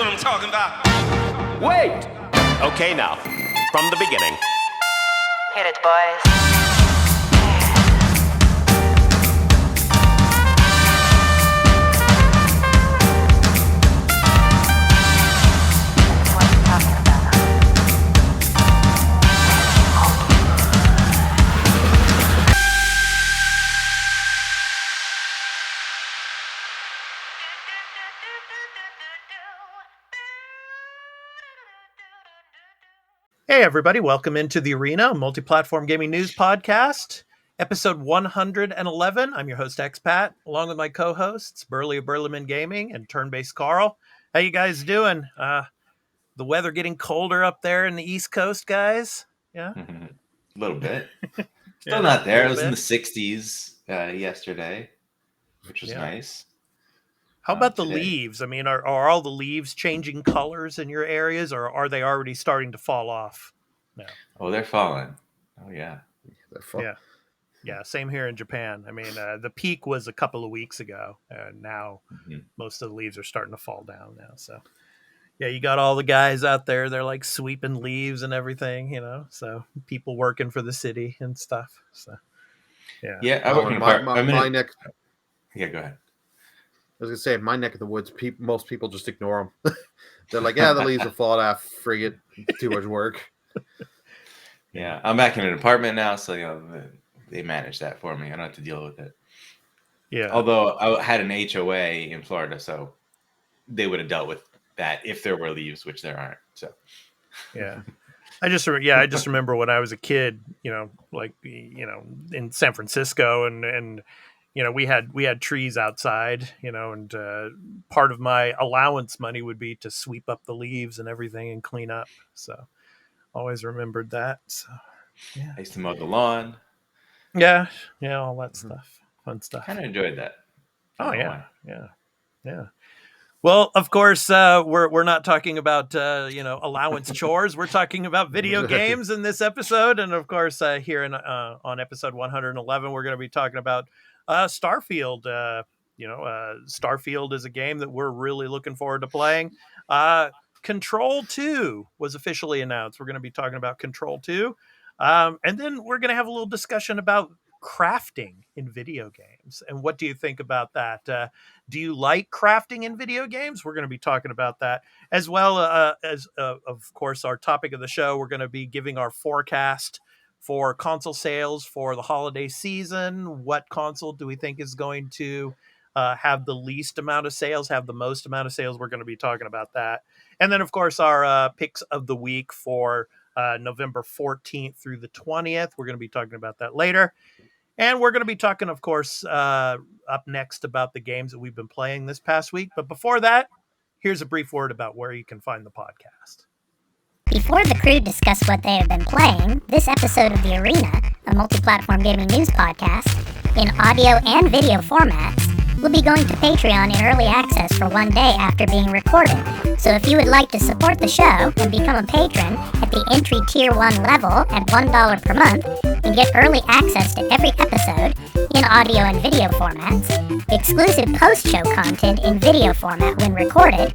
what I'm talking about. Wait! Okay, now, from the beginning. Hit it, boys. Hey, everybody. Welcome into The Arena, a multi-platform gaming news podcast, episode 111. I'm your host, Expat, along with my co-hosts, Burley of Burleman Gaming and Turn-Based Carl. How you guys doing? The weather getting colder up there in the East Coast, guys? Yeah? A little bit. Still Yeah, not there. a It was little in the 60s yesterday, which was nice. How about the today. leaves? I mean, are all the leaves changing colors in your areas, or are they already starting to fall off? No. Oh, they're falling. Oh, yeah. Yeah, same here in Japan. I mean, the peak was a couple of weeks ago, and now most of the leaves are starting to fall down now. So, yeah, you got all the guys out there. They're like sweeping leaves and everything, you know. So people working for the city and stuff. So, yeah. Yeah, I work in my neck. Yeah, go ahead. I was gonna say, in my neck of the woods, most people just ignore them. They're like, "Yeah, the leaves will fall off. Frigate, too much work." Yeah, I'm back in an apartment now, so they manage that for me. I don't have to deal with it. Yeah. Although I had an HOA in Florida, so they would have dealt with that if there were leaves, which there aren't. So. Yeah. I just remember when I was a kid, in San Francisco and we had trees outside, and part of my allowance money would be to sweep up the leaves and everything and clean up. So always remembered that. So, yeah. I used to mow the lawn. Yeah. All that stuff. Fun stuff. Kind of enjoyed that. Oh, yeah. Yeah. Well, of course, we're not talking about, allowance chores. We're talking about video games in this episode. And of course, here on episode 111, we're going to be talking about Starfield. Starfield is a game that we're really looking forward to playing. Control 2 was officially announced. We're going to be talking about Control 2. And then we're going to have a little discussion about crafting in video games. And what do you think about that? Do you like crafting in video games? We're going to be talking about that, as well as, of course, our topic of the show. We're going to be giving our forecast for console sales for the holiday season. What console do we think is going to have the least amount of sales, have the most amount of sales? We're going to be talking about that. And then, of course, our picks of the week for November 14th through the 20th. We're going to be talking about that later. And we're going to be talking, of course, up next about the games that we've been playing this past week. But before that, here's a brief word about where you can find the podcast. Before the crew discuss what they have been playing, this episode of The Arena, a multi-platform gaming news podcast, in audio and video formats, will be going to Patreon in early access for one day after being recorded. So if you would like to support the show and become a patron at the entry tier 1 level at $1 per month and get early access to every episode in audio and video formats, exclusive post-show content in video format when recorded,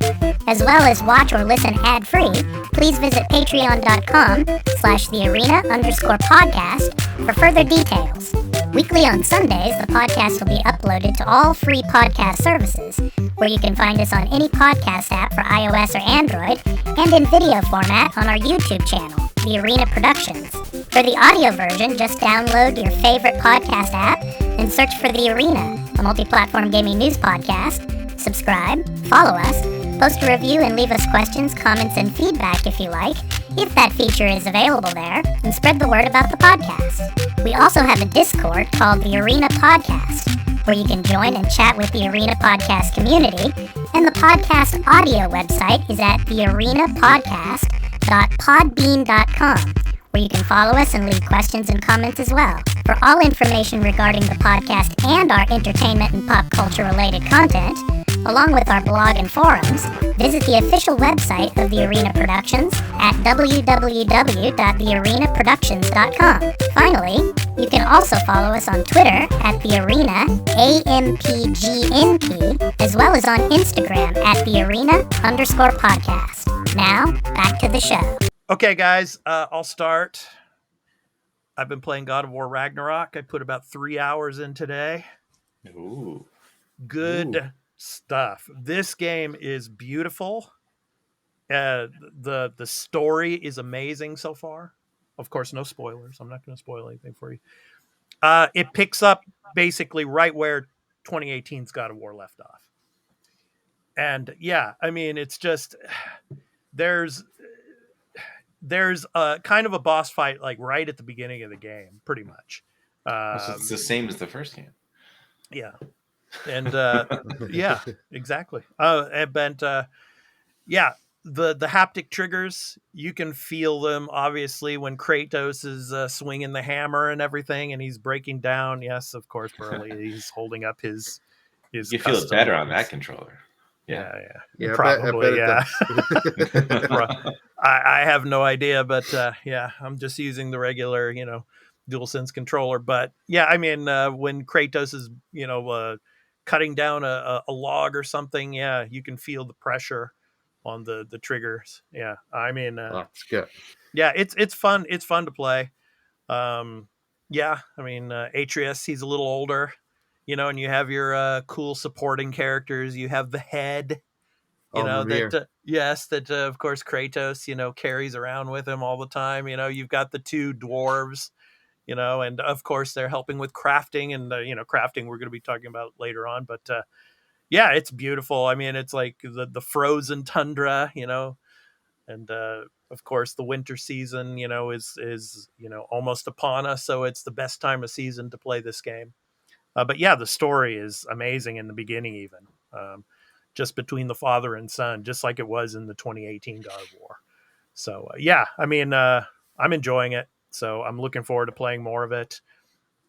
as well as watch or listen ad-free, please visit patreon.com/thearena_podcast for further details. Weekly on Sundays, the podcast will be uploaded to all free podcast services, where you can find us on any podcast app for iOS or Android, and in video format on our YouTube channel, The Arena Productions. For the audio version, just download your favorite podcast app and search for The Arena, a multi-platform gaming news podcast. Subscribe, follow us, post a review, and leave us questions, comments, and feedback if you like, if that feature is available there, and spread the word about the podcast. We also have a Discord called The Arena Podcast, where you can join and chat with the Arena Podcast community, and the podcast audio website is at thearenapodcast.podbean.com, where you can follow us and leave questions and comments as well. For all information regarding the podcast and our entertainment and pop culture related content, along with our blog and forums, visit the official website of The Arena Productions at www.thearenaproductions.com. Finally, You can also follow us on Twitter at The Arena, AMPGNP, as well as on Instagram at The Arena_podcast. Now, back to the show. Okay, guys, I'll start. I've been playing God of War Ragnarok. I put about 3 hours in today. Ooh. Good stuff. This game is beautiful. The story is amazing so far. Of course, no spoilers. I'm not going to spoil anything for you. It picks up basically right where 2018's God of War left off. And yeah, I mean, it's just there's a kind of a boss fight like right at the beginning of the game, pretty much. So it's the same as the first game. Yeah. And yeah, exactly. Yeah, the haptic triggers, you can feel them obviously when Kratos is swinging the hammer and everything, and he's breaking down. Yes, of course, Burley, he's holding up his. You feel it better on that controller. Yeah, I probably. bet I have no idea, but yeah, I'm just using the regular, DualSense controller. But yeah, I mean, when Kratos is, cutting down a log or something, yeah, you can feel the pressure on the triggers. Yeah, I mean, that's good. Yeah, it's fun. It's fun to play. Yeah, I mean, Atreus, he's a little older, and you have your cool supporting characters. You have the head. That of course Kratos, carries around with him all the time. You've got the two dwarves, and of course they're helping with crafting and crafting we're going to be talking about later on. But yeah, it's beautiful. I mean, it's like the frozen tundra, and of course the winter season, is almost upon us. So it's the best time of season to play this game. But yeah, the story is amazing in the beginning, even. Just between the father and son, just like it was in the 2018 God of War. So yeah, I mean, I'm enjoying it. So I'm looking forward to playing more of it,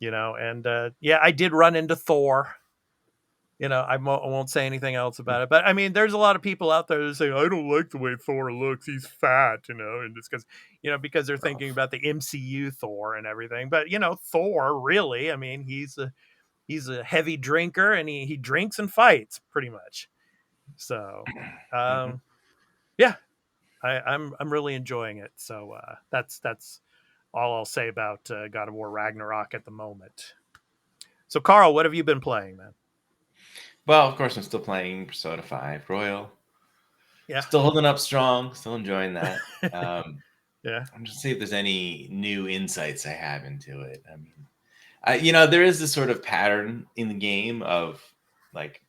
and yeah, I did run into Thor. I won't say anything else about it, but I mean, there's a lot of people out there that say, I don't like the way Thor looks. He's fat, and it's because they're thinking about the MCU Thor and everything. But, Thor really, I mean, he's a heavy drinker and he drinks and fights pretty much. So, yeah, I'm really enjoying it. So that's all I'll say about God of War Ragnarok at the moment. So, Carl, what have you been playing, man? Well, of course, I'm still playing Persona 5 Royal. Yeah, still holding up strong. Still enjoying that. yeah, I'm just see if there's any new insights I have into it. I mean, there is this sort of pattern in the game of like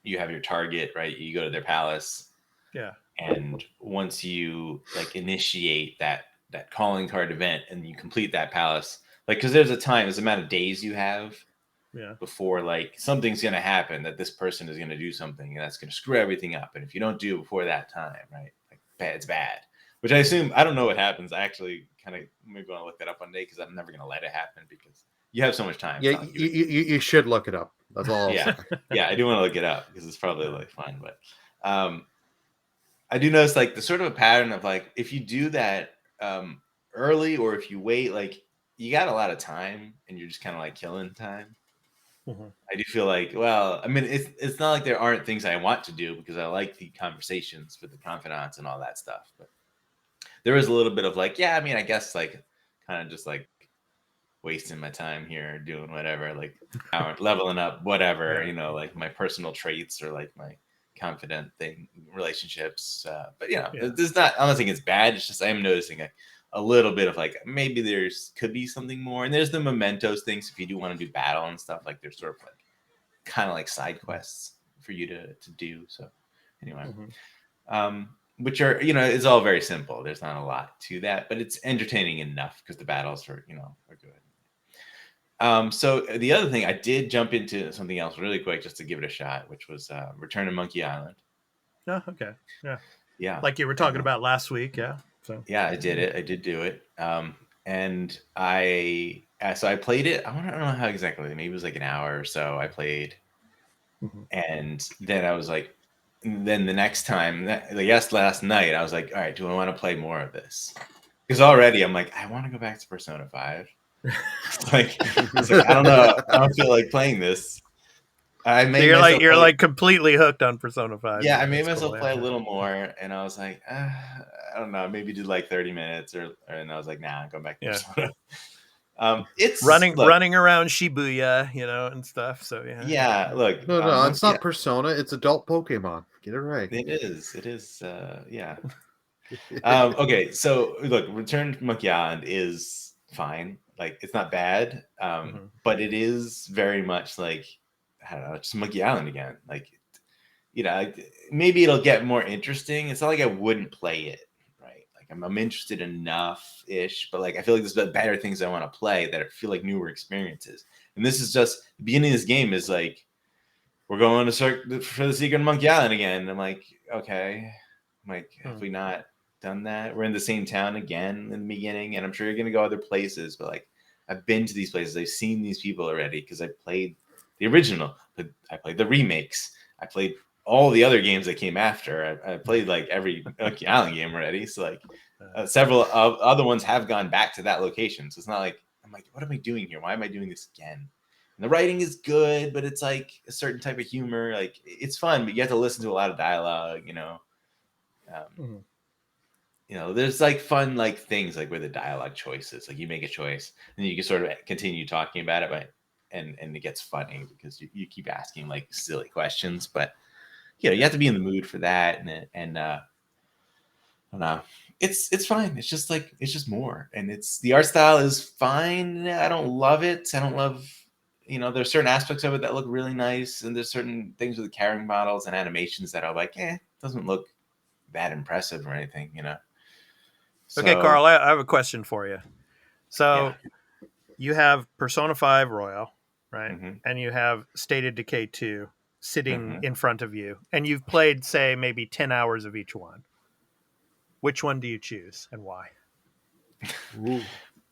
you have your target, right? You go to their palace. Yeah. And once you like initiate that calling card event and you complete that palace, like, because there's a amount of days you have before like something's going to happen, that this person is going to do something and that's going to screw everything up. And if you don't do it before that time, right, like it's bad, which I assume, I don't know what happens. I actually kind of maybe want to look that up one day because I'm never going to let it happen because you have so much time. Yeah, you should look it up. That's all. Yeah, I do want to look it up because it's probably like fun. But I do notice like the sort of a pattern of like if you do that early or if you wait, like you got a lot of time and you're just kind of like killing time. Mm-hmm. I do feel like, well, I mean, it's not like there aren't things I want to do because I like the conversations with the confidants and all that stuff. But there is a little bit of like, yeah, I mean, I guess like kind of just like wasting my time here doing whatever, like leveling up, whatever, like my personal traits or like my confident thing, relationships. But there's not, I don't think it's bad. It's just I am noticing a little bit of like maybe could be something more. And there's the mementos things if you do want to do battle and stuff, like there's sort of like kind of like side quests for you to do. So anyway, which are it's all very simple. There's not a lot to that, but it's entertaining enough because the battles are are good. So the other thing, I did jump into something else really quick just to give it a shot, which was Return to Monkey Island. Oh, okay. Yeah. Like you were talking about last week. Yeah. So yeah, I did it. I did do it. And so I played it. I don't know how exactly. Maybe it was like an hour or so I played. And then I was like, then the next time, last night, I was like, all right, do I want to play more of this? Because already I'm like, I want to go back to Persona 5. It's like I don't know. I don't feel like playing this. I So made you're myself you're play, like completely hooked on Persona 5. yeah, I made That's myself cool, play a yeah. little more, and I was like, I don't know, maybe did like 30 minutes, and I was like, nah, I'm going back to Yeah. Persona. It's look, running around Shibuya, and stuff. So yeah. yeah, look, No, it's Monkey, not Persona. It's adult Pokemon. Get it right. it is, yeah. Okay, so look, Return to Monkey Island is fine. Like, it's not bad, Mhm. but it is very much like, I don't know, just Monkey Island again. Like, maybe it'll get more interesting. It's not like I wouldn't play it, right? Like, I'm interested enough ish, but like I feel like there's better things I want to play that feel like newer experiences. And this is just the beginning of this game is like, we're going to search for the secret of Monkey Island again. And I'm like, okay. I'm like, have we not done that? We're in the same town again in the beginning, and I'm sure you're gonna go other places, but like I've been to these places, I've seen these people already because I played the original, but I played the remakes, I played all the other games that came after. I played like every Monkey Island game already. So like several other ones have gone back to that location. So it's not like I'm like, what am I doing here? Why am I doing this again? And the writing is good, but it's like a certain type of humor. Like, it's fun, but you have to listen to a lot of dialogue. There's like fun like things like with the dialogue choices. Like, you make a choice, and then you can sort of continue talking about it, but and it gets funny because you keep asking like silly questions. But you have to be in the mood for that, and I don't know. It's fine. It's just more, and the art style is fine. I don't love it. I don't love. There's certain aspects of it that look really nice, and there's certain things with the carrying models and animations that are like, doesn't look that impressive or anything. Okay, So, Carl, I have a question for you. So yeah. you have Persona 5 Royal, right? Mhm. And you have State of Decay 2 sitting Mhm. in front of you, and you've played, say, maybe 10 hours of each one. Which one do you choose and why? Ooh.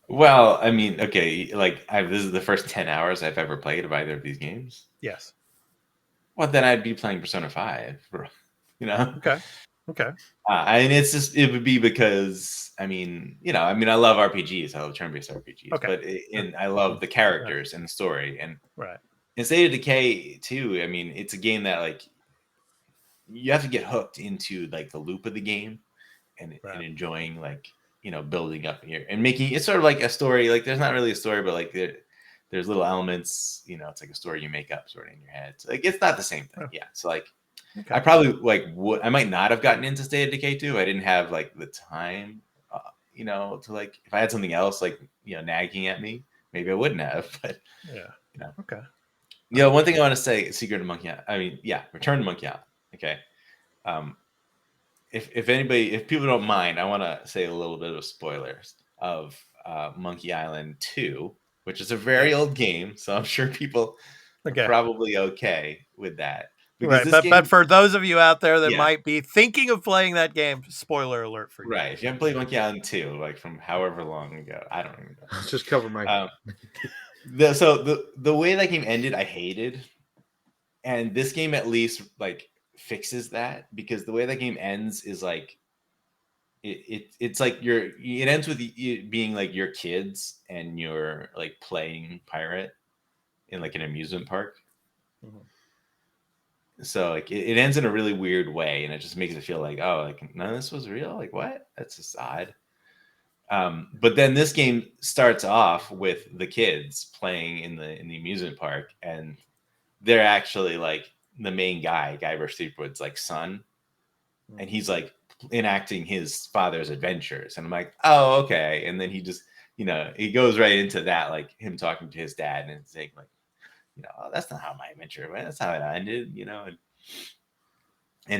Well, I mean, okay, like this is the first 10 hours I've ever played of either of these games. Yes. Well, then I'd be playing Persona 5, Okay. Okay. And it would be because, I love RPGs. I love turn-based RPGs, Okay. but I love the characters and the story. And Right. in State of Decay 2, it's a game that like you have to get hooked into like the loop of the game and enjoying like building up here and making it's sort of like a story. Like, there's not really a story, but like there's little elements. It's like a story you make up sort of in your head. So like, it's not the same thing. Yeah. So like, Okay. I probably like I might not have gotten into State of Decay 2. I didn't have like the time, to like, if I had something else like nagging at me, maybe I wouldn't have. But Yeah. Okay. one thing I want to say: Secret of Monkey Island. Return to Monkey Island. Okay. If people don't mind, I want to say a little bit of spoilers of Monkey Island 2, which is a very old game, so I'm sure people are probably okay with that. Because but for those of you out there that might be thinking of playing that game, spoiler alert for you. Right. If you haven't played Monkey Island 2, like from however long ago, I don't even know. I'll just cover my the way that game ended, I hated. And this game at least like fixes that, because the way that game ends is like it's like it ends with it being like your kids and you're like playing pirate in like an amusement park. So like it ends in a really weird way, and it just makes it feel like, oh, like none of this was real. Like, what? That's just odd. But then this game starts off with the kids playing in the amusement park, and they're actually like the main guy versus Threepwood's like son, and he's like enacting his father's adventures, and I'm like, oh, okay. And then he just he goes right into that, like him talking to his dad and saying like, oh, that's not how my adventure went. That's how it ended, and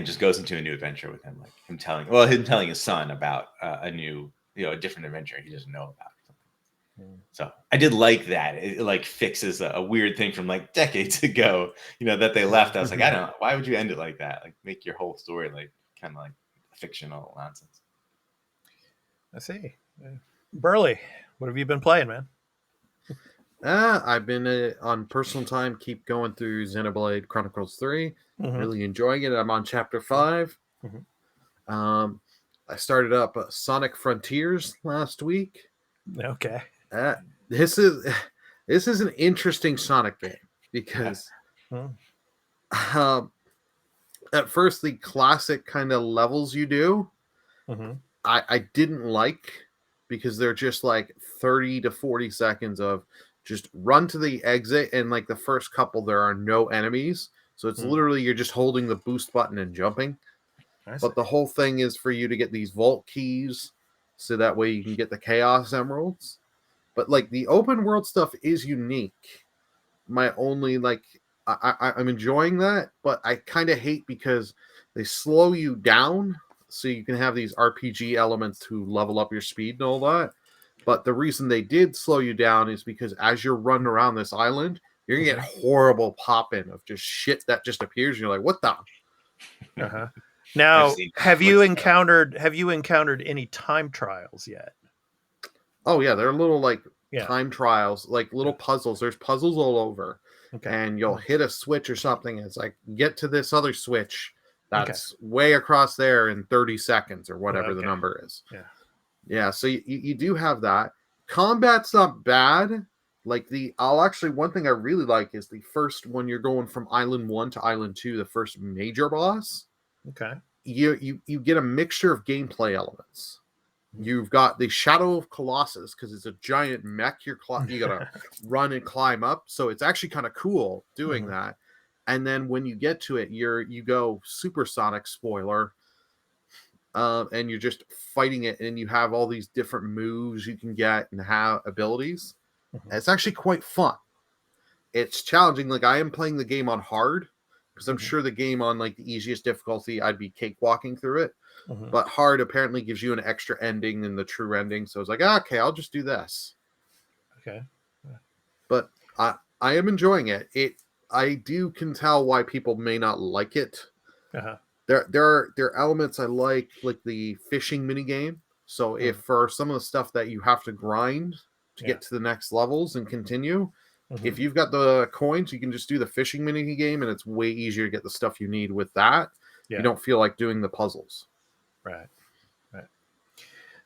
it just goes into a new adventure with him, like him telling his son about a new, a different adventure he doesn't know about. So I did like that. It like fixes a weird thing from like decades ago, that they left. I was like, I don't know. Why would you end it like that? Like, make your whole story like kind of like fictional nonsense. I see. Burley, what have you been playing, man? I've been on personal time, keep going through Xenoblade Chronicles 3. Really enjoying it. I'm on chapter 5. I started up Sonic Frontiers last week. Okay. this is this is an interesting Sonic game because Hmm. um, at first the classic kind of levels you do, Hmm. I didn't like because they're just like 30 to 40 seconds of just run to the exit, and like the first couple there are no enemies. So it's Hmm. literally you're just holding the boost button and jumping. I see. But the whole thing is for you to get these vault keys so that way you can get the chaos emeralds. But like the open world stuff is unique. My only like I'm enjoying that, but I kind of hate because they slow you down so you can have these RPG elements to level up your speed and all that. But the reason they did slow you down is because as you're running around this island, you're gonna get horrible pop-in of just shit that just appears. And you're like, what the? Uh-huh. I've Now, seen have you what's encountered any time trials yet? Oh yeah, they're little like Yeah. time trials, like little puzzles. There's puzzles all over. Okay. And you'll hit a switch or something. And it's like, get to this other switch Okay. that's way across there in 30 seconds or whatever the Okay. number is. Yeah. Yeah. So you do have that. Combat's not bad. Like one thing I really like is the first when you're going from island 1 to island 2, the first major boss, Okay. you get a mixture of gameplay elements. You've got the Shadow of Colossus because it's a giant mech. You gotta run and climb up, so it's actually kind of cool doing that. And then when you get to it, you go supersonic spoiler, and you're just fighting it, and you have all these different moves you can get and have abilities. And it's actually quite fun. It's challenging. Like I am playing the game on hard because I'm sure the game on like the easiest difficulty I'd be cakewalking through it. But hard apparently gives you an extra ending than the true ending. So it's like, okay, I'll just do this. Okay. But I am enjoying it. I can tell why people may not like it. Uh-huh. There are elements I like the fishing mini game. So if for some of the stuff that you have to grind to get to the next levels and continue, if you've got the coins, you can just do the fishing mini game, and it's way easier to get the stuff you need with that. Yeah. You don't feel like doing the puzzles. Right.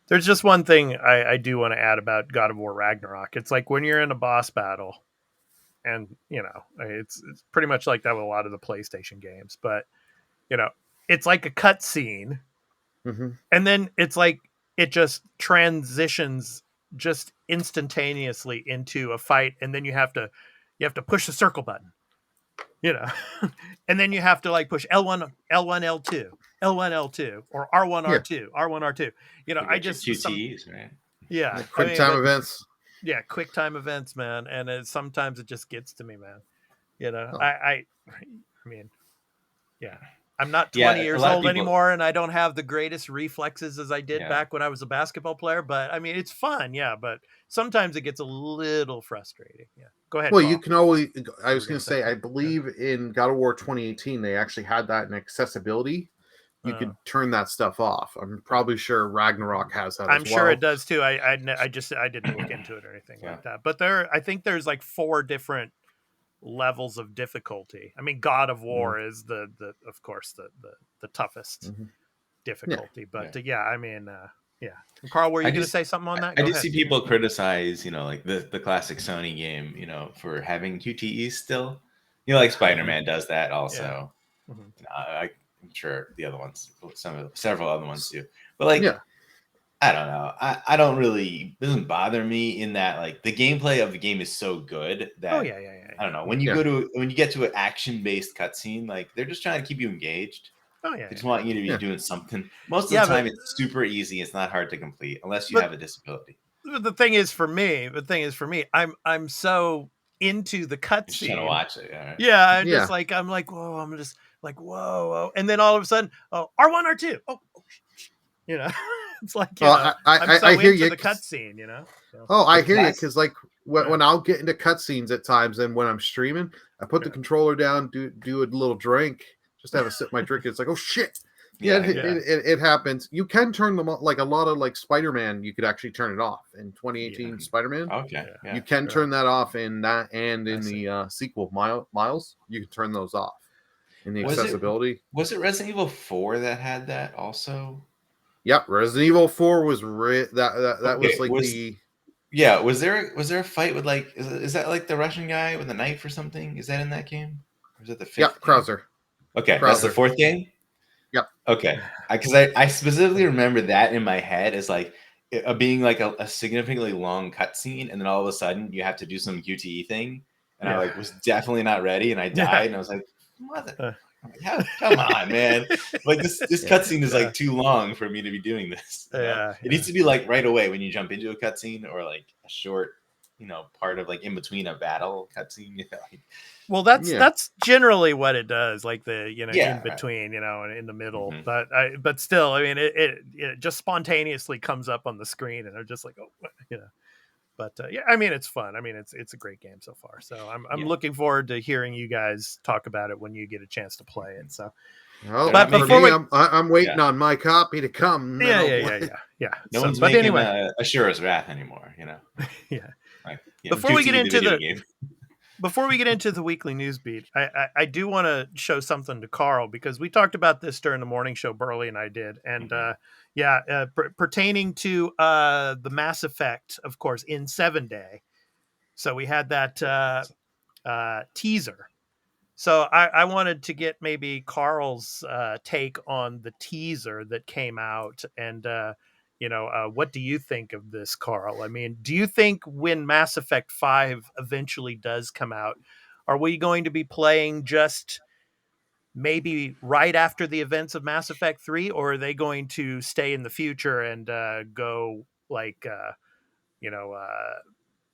There's just one thing I do want to add about God of War Ragnarok. It's like when you're in a boss battle, and it's pretty much like that with a lot of the PlayStation games, but it's like a cutscene, and then it's like it just transitions just instantaneously into a fight, and then you have to push the circle button, and then you have to like push L1, L2, L1, L2, or R1, R2, R1, R2. I just QTEs, right? yeah, Quick time events. Yeah, quick time events, man, and sometimes it just gets to me, man. Oh. I mean, yeah. I'm not 20 years old anymore, and I don't have the greatest reflexes as I did back when I was a basketball player. But I mean, it's fun, yeah. But sometimes it gets a little frustrating. Yeah, go ahead. Well, Paul. you can always. I was going to say, I believe in God of War 2018, they actually had that in accessibility. You could turn that stuff off. I'm probably sure Ragnarok has that. I'm as sure well. it does too. I didn't look into it or anything like that. But I think there's like 4 different levels of difficulty. I mean, God of War is the of course the toughest difficulty. But yeah, I mean, yeah. Carl, were you going to say something on that? I see people criticize, like the classic Sony game, for having QTEs still. Like Spider-Man does that also. I'm sure the other ones, several other ones do. But like, I don't know. I don't really, it doesn't bother me in that like the gameplay of the game is so good that I don't know. When you when you get to an action-based cutscene, like they're just trying to keep you engaged. Oh yeah. They just want you to be doing something. Most of the time it's super easy. It's not hard to complete unless you have a disability. The thing is for me, I'm so into the cutscene. Just trying to watch it. Yeah, just like I'm like, whoa, I'm just like, whoa, and then all of a sudden, oh, R1, R2. Oh, it's like I'm so I hear into you. the cutscene, So. Oh, I hear you because like when I'll get into cutscenes at times, and when I'm streaming, I put the controller down, do a little drink, just have a sip of my drink. It's like, oh shit. It happens. You can turn them off, like a lot of like Spider-Man. You could actually turn it off in 2018 Spider-Man. Okay, you can turn that off in that, and in the sequel Miles, you can turn those off in the accessibility. Was it Resident Evil 4 that had that also? Yep, Resident Evil 4 was that was like Yeah, was there a fight with like is that like the Russian guy with a knife or something? Is that in that game? Or is that the fifth Yep, game? Krauser. Okay, that's the Krauser. fourth game. Yep. Okay, because I specifically remember that in my head as like being like a significantly long cutscene, and then all of a sudden you have to do some QTE thing, and I Yeah. like was definitely not ready, and I died, and I was like, mother, Uh. come on, man! Like this cutscene is Yeah. like too long for me to be doing this. You know? Yeah, It needs to be like right away when you jump into a cutscene, or like a short, part of like in between a battle cutscene. Like, well, that's Yeah. generally what it does, like the yeah, in between, and in the middle. Mhm. But still, I mean, it just spontaneously comes up on the screen, and they're just like, oh, But yeah, I mean, it's fun. I mean, it's a great game so far. So I'm Yeah. looking forward to hearing you guys talk about it when you get a chance to play it. So Well, But for before me, we- I'm waiting Yeah. on my copy to come. and then I'll play. yeah. No So, one's but making anyway, Ashura's Wrath anymore. yeah. Like Before we get QTE, into video the game. before we get into the weekly news beat, I do want to show something to Carl because we talked about this during the morning show. Burley and I did, and pertaining to the Mass Effect, of course, in 7-Day. So we had that teaser. So I wanted to get maybe Carl's take on the teaser that came out, and what do you think of this, Carl? I mean, do you think when Mass Effect 5 eventually does come out, are we going to be playing just maybe right after the events of Mass Effect 3, or are they going to stay in the future and go like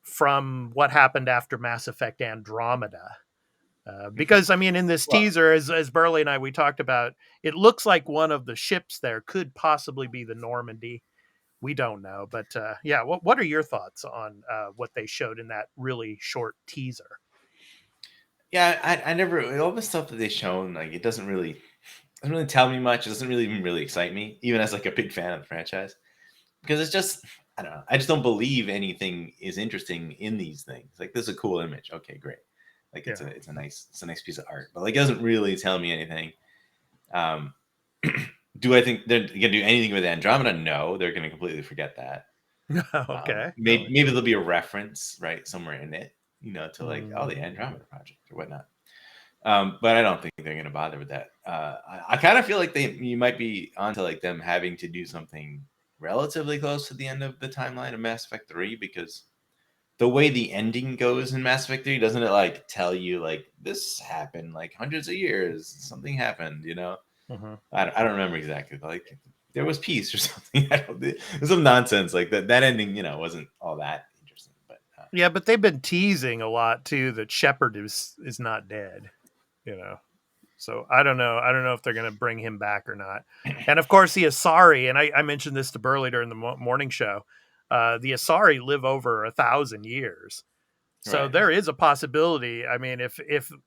from what happened after Mass Effect Andromeda? Because I mean, in this Well, teaser, as Burley and we talked about, it looks like one of the ships there could possibly be the Normandy. We don't know, but what are your thoughts on what they showed in that really short teaser? yeah, I never all the stuff that they've shown, like it doesn't really tell me much. It doesn't really even really excite me, even as like a big fan of the franchise. Because it's just I don't know. I just don't believe anything is interesting in these things. Like this is a cool image. Okay, great. Like it's Yeah. a nice piece of art. But like it doesn't really tell me anything. Um do I think they're gonna do anything with Andromeda? No, they're gonna completely forget that. Okay. Maybe there'll be a reference right somewhere in it, to like the Mm. Andromeda project or whatnot. But I don't think they're going to bother with that. I kind of feel like you might be onto like them having to do something relatively close to the end of the timeline of Mass Effect 3 because the way the ending goes in Mass Effect 3, doesn't it like tell you like this happened like hundreds of years, something happened, Mhm. I don't remember exactly, but like there was peace or something. There's some nonsense like that ending, wasn't all that interesting, but Yeah, but they've been teasing a lot too that Shepard is not dead. So I don't know. I don't know if they're going to bring him back or not. And of course, the Asari, and I mentioned this to Burley during the morning show. The Asari live over 1,000 years, so right. there is a possibility. I mean, if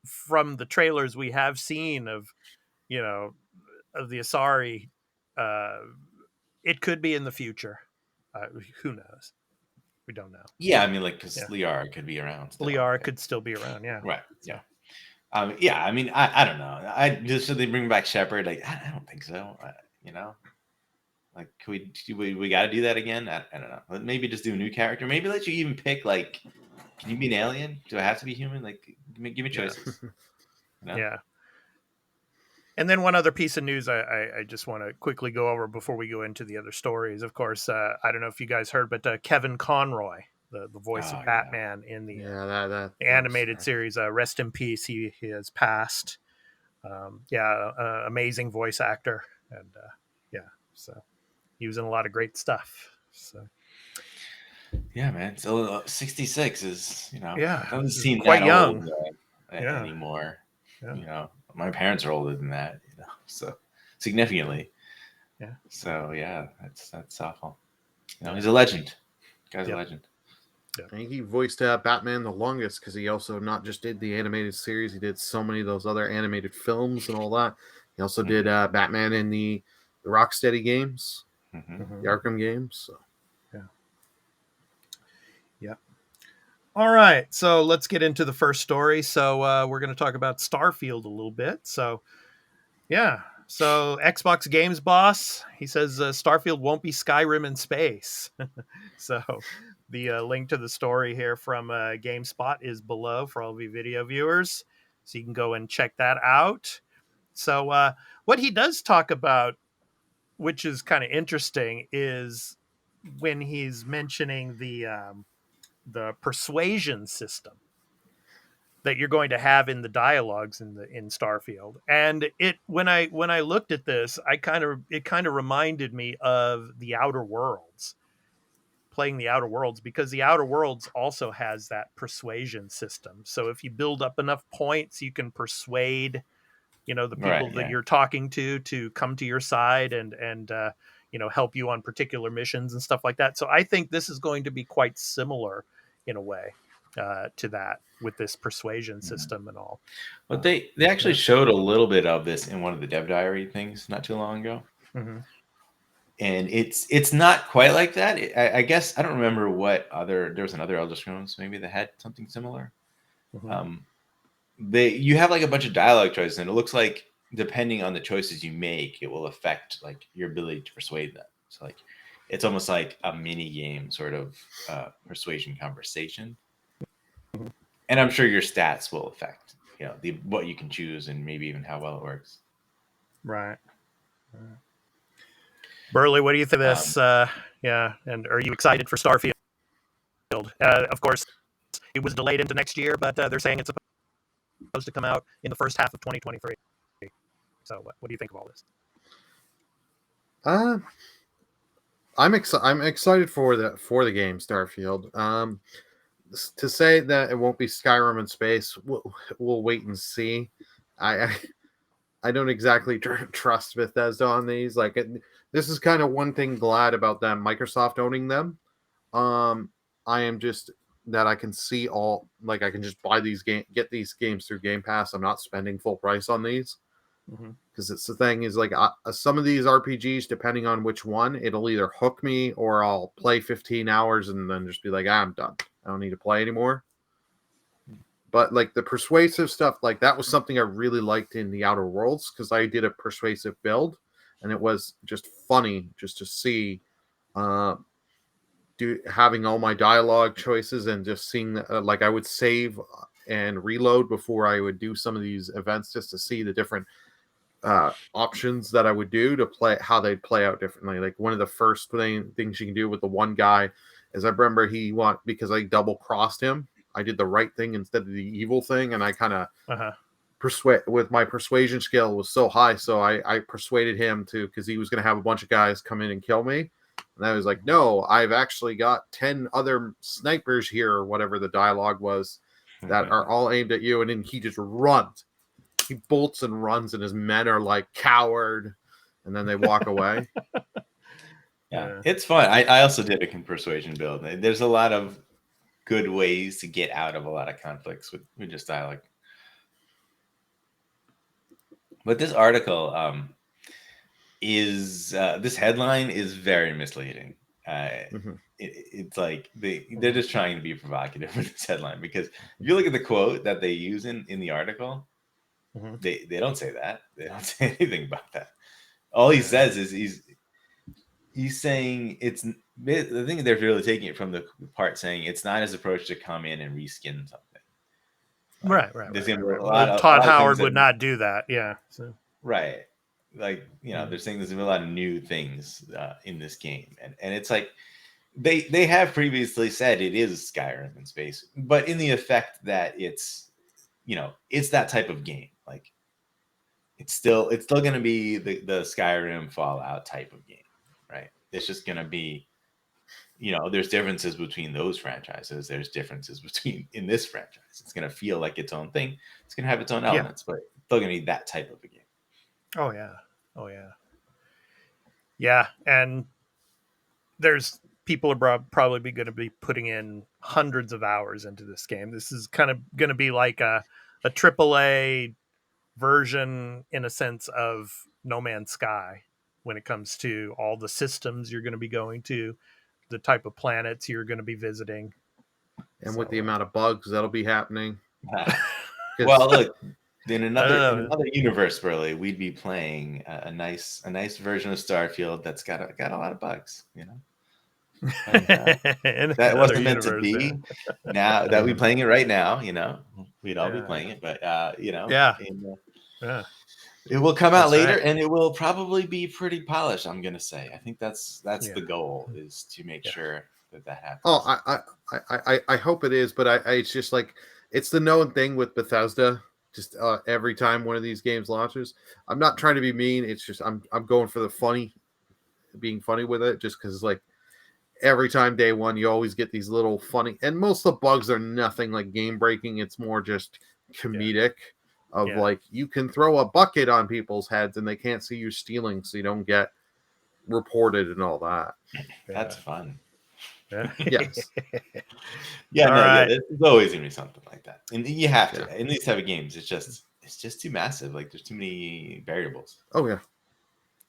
from the trailers we have seen of of the Asari, uh, it could be in the future. Who knows? We don't know. Yeah, I mean, like, because Yeah, Liara could be around still. Liara Right? could still be around. Yeah, Right. so. Yeah. Yeah. I mean, I don't know. I just so they bring back Shepard. Like, I don't think so. Like, can we got to do that again? I don't know. Maybe just do a new character. Maybe let you even pick like, can you be an alien? Do I have to be human? Like, give me choices. Yeah. And then one other piece of news I just want to quickly go over before we go into the other stories. Of course, I don't know if you guys heard, but Kevin Conroy, the voice Oh, of Batman in the that animated was, series, rest in peace. He has passed. Amazing voice actor, and so he was in a lot of great stuff. So Yeah, man. So 66 is doesn't seem quite that young. old Yeah. anymore. Yeah. My parents are older than that. So significantly. Yeah. So yeah, that's awful. He's a legend. Guy's a legend. I think he voiced Batman the longest because he also not just did the animated series, he did so many of those other animated films and all that. He also did Batman in the Rocksteady games, Mm-hmm. the Arkham games. So. Yeah. All right, so let's get into the first story. So we're going to talk about Starfield a little bit. So yeah, so Xbox Games boss, he says Starfield won't be Skyrim in space. So The link to the story here from GameSpot is below for all of you video viewers, so you can go and check that out. So what he does talk about, which is kind of interesting, is when he's mentioning the persuasion system that you're going to have in the dialogues in Starfield. And when I looked at this, it kind of reminded me of the Outer Worlds, playing the Outer Worlds, because the Outer Worlds also has that persuasion system. So if you build up enough points, you can persuade, the people that you're talking to come to your side and help you on particular missions and stuff like that. So I think this is going to be quite similar in a way to that, with this persuasion system and all. But they actually showed a little bit of this in one of the dev diary things not too long ago. Mm-hmm. And it's not quite like that. I guess I don't remember there was another Elder Scrolls maybe that had something similar. Mm-hmm. You have like a bunch of dialogue choices, and it looks like depending on the choices you make, it will affect like your ability to persuade them. So like it's almost like a mini game sort of persuasion conversation. Mm-hmm. And I'm sure your stats will affect what you can choose and maybe even how well it works. Right. Burley, what do you think of this? And are you excited for Starfield? Of course, it was delayed into next year, but they're saying it's supposed to come out in the first half of 2023. So, what do you think of all this? I'm excited for the game Starfield. To say that it won't be Skyrim in space, we'll wait and see. I don't exactly trust Bethesda on these. This is kind of one thing glad about them, Microsoft owning them. I am just that I can see I can just buy get these games through Game Pass. I'm not spending full price on these, because it's the thing is some of these RPGs, depending on which one, it'll either hook me or I'll play 15 hours and then just be like, I'm done. I don't need to play anymore. But like the persuasive stuff, like that was something I really liked in the Outer Worlds, because I did a persuasive build, and it was just funny just to see having all my dialogue choices and just seeing I would save and reload before I would do some of these events, just to see the different options that I would do to play, how they'd play out differently. Like one of the first things you can do with the one guy is, I remember because I double crossed him, I did the right thing instead of the evil thing, and I kind of persuade with my persuasion skill was so high, so I persuaded him to, because he was going to have a bunch of guys come in and kill me, and I was like, no, I've actually got 10 other snipers here, or whatever the dialogue was, that are all aimed at you, and then he just runs. He bolts and runs, and his men are like, coward, and then they walk away. Yeah, it's fun. I also did a persuasion build. There's a lot of good ways to get out of a lot of conflicts with just dialogue. But this article this headline is very misleading. It's like they're just trying to be provocative with this headline, because if you look at the quote that they use in the article, they don't say that. They don't say anything about that. All he says is he's saying I think they're really taking it from the part saying it's not his approach to come in and reskin something. Right. Todd Howard would not do that. Yeah. So. Right. Like, they're saying there's a lot of new things in this game. And it's like, they have previously said it is Skyrim in space, but in the effect that it's that type of game. Like, it's still going to be the Skyrim Fallout type of game, right? It's just going to be, there's differences between those franchises. There's differences in this franchise. It's going to feel like its own thing. It's going to have its own elements, but it's still going to be that type of a game. Oh yeah. Yeah, and there's people are probably going to be putting in hundreds of hours into this game. This is kind of going to be like a AAA version, in a sense, of No Man's Sky, when it comes to all the systems you're going to be going to, the type of planets you're going to be visiting, and with the amount of bugs that'll be happening. Well, look, in another universe, Burley, we'd be playing a nice version of Starfield that's got a lot of bugs, And, In that another wasn't meant to universe, be. Now that we're playing it right now, we'd all be Yeah. playing it, but Yeah. and, Yeah. it will come out That's later, right. and it will probably be pretty polished. I'm gonna say. I think that's Yeah. the goal, is to make Yeah. sure that happens. Oh, I hope it is, but it's just like it's the known thing with Bethesda. Just every time one of these games launches, I'm not trying to be mean. It's just I'm going for the funny, being funny with it, just because like every time day one, you always get these little funny, and most of the bugs are nothing like game breaking. It's more just comedic. Of Yeah. like you can throw a bucket on people's heads and they can't see you stealing, so you don't get reported and all that. That's fun. Yeah. Yes. Yeah, All no, right. yeah, there's always gonna be something like that, and you have to. Yeah. In these type of games, it's just too massive. Like there's too many variables. Oh yeah.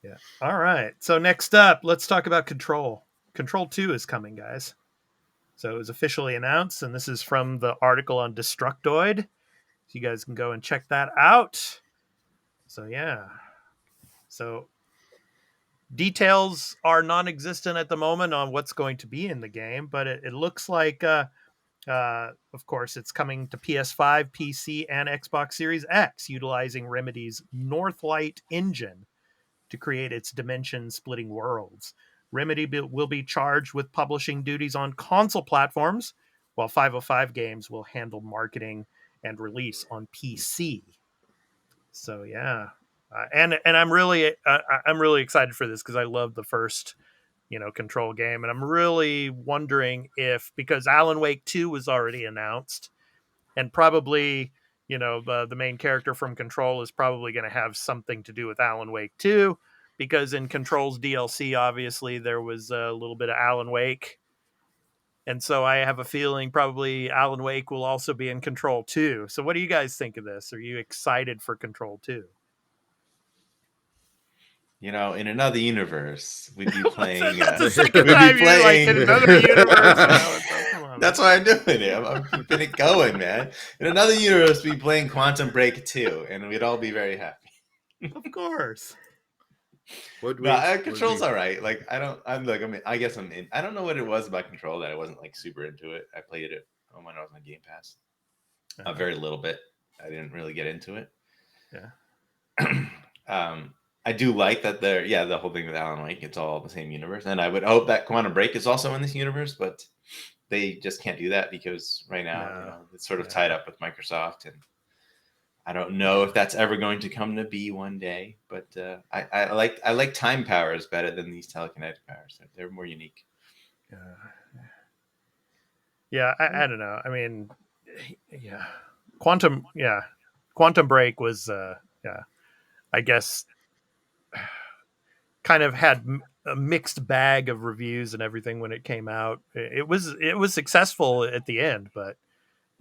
Yeah. All right. So next up, let's talk about Control. Control 2 is coming, guys. So it was officially announced, and this is from the article on Destructoid. So you guys can go and check that out. So yeah. So details are non-existent at the moment on what's going to be in the game, but it looks like, of course, it's coming to PS5, PC, and Xbox Series X, utilizing Remedy's Northlight engine to create its dimension-splitting worlds. Remedy will be charged with publishing duties on console platforms, while 505 Games will handle marketing and release on PC. So yeah, and I'm really excited for this because I love the first Control game, and I'm really wondering if, because Alan Wake 2 was already announced, and probably the main character from Control is probably going to have something to do with Alan Wake 2, because in Control's DLC obviously there was a little bit of Alan Wake, and so I have a feeling probably Alan Wake will also be in Control 2. So what do you guys think of this? Are you excited for Control 2? In another universe, we'd be playing. That's the second we'd time be you're like in playing. another universe. Come on, That's why I'm doing it. I'm keeping it going, man. In another universe, we'd be playing Quantum Break 2, and we'd all be very happy. of course. Would we? No, Control's all right. Like I guess I'm in. I don't know what it was about Control that I wasn't like super into it. I played it when I was on Game Pass. A very little bit. I didn't really get into it. Yeah. I do like that the whole thing with Alan Wake, it's all the same universe. And I would hope that Quantum Break is also in this universe, but they just can't do that because right now, it's sort of tied up with Microsoft, and I don't know if that's ever going to come to be one day. But I like time powers better than these telekinetic powers. They're more unique. Yeah, I don't know. I mean, yeah, Quantum Break was, I guess, kind of had a mixed bag of reviews and everything when it came out. It was successful at the end, but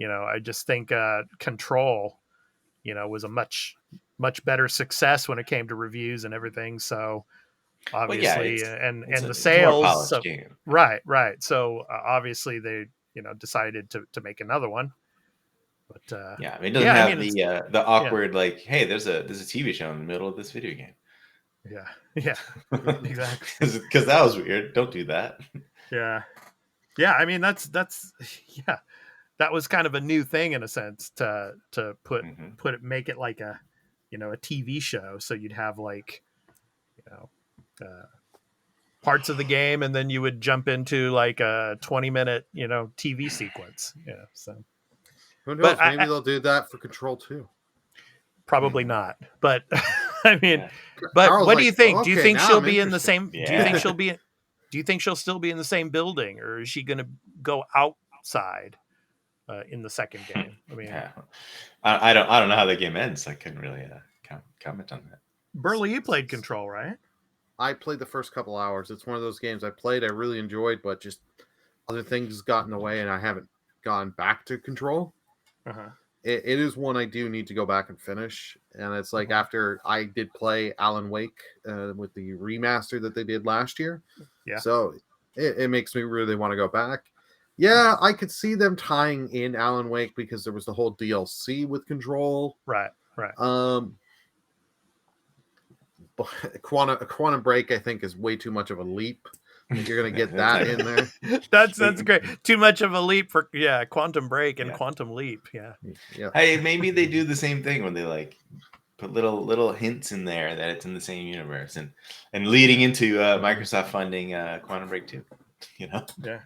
I just think Control, was a much better success when it came to reviews and everything. So obviously, and the sales, so, game. right. So obviously they decided to make another one. But it doesn't have the awkward like, hey, there's a TV show in the middle of this video game. Yeah, exactly. Because that was weird. Don't do that. Yeah. I mean, that's yeah, that was kind of a new thing in a sense to put it, make it like a a TV show. So you'd have like parts of the game, and then you would jump into like a 20-minute TV sequence. So Who knows? But Maybe they'll do that for Control too. Probably not. But I mean, but Carl's what do you like, think? Do you okay, think now she'll I'm be in the same? interested. Do you think she'll be? Do you think she'll still be in the same building, or is she going to go outside in the second game? I mean, I don't know how the game ends. I couldn't really comment on that. Burley, you played Control, right? I played the first couple hours. It's one of those games I played, I really enjoyed, but just other things got in the way, and I haven't gone back to Control. It is one I do need to go back and finish. And it's like after I did play Alan Wake with the remaster that they did last year. Yeah. So it makes me really want to go back. Yeah, I could see them tying in Alan Wake because there was the whole DLC with Control. Right. Quantum Break, I think, is way too much of a leap. You're gonna get That's that not- in there. That's great. Too much of a leap for Quantum Break and Yeah. Quantum Leap. Yeah. Yeah. Hey, maybe they do the same thing when they like put little hints in there that it's in the same universe, and leading into Microsoft funding Quantum Break 2. You know, Yeah.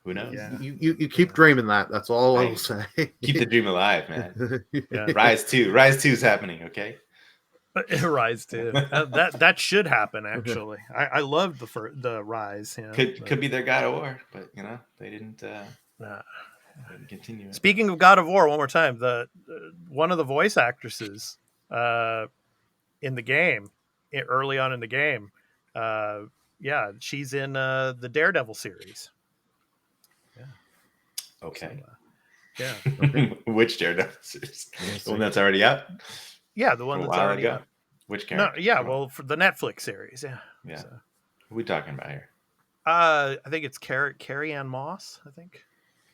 who knows? Yeah. You keep dreaming that. That's all I will say. Keep the dream alive, man. Yeah. Rise 2 is happening. Okay. Rise too. That should happen actually. I loved the Rise. Yeah. Could be their God of War, but they didn't Nah. continue it. Speaking of God of War, one more time, the one of the voice actresses in the game, early on in the game, she's in the Daredevil series. Okay. Yeah, Which Daredevil series? The one that's already out? yeah, the one From a that's while already ago? out. Which No, character? yeah, well, for the Netflix series, yeah. Yeah. So, Who are we talking about here? I think it's Carrie Ann Moss. I think.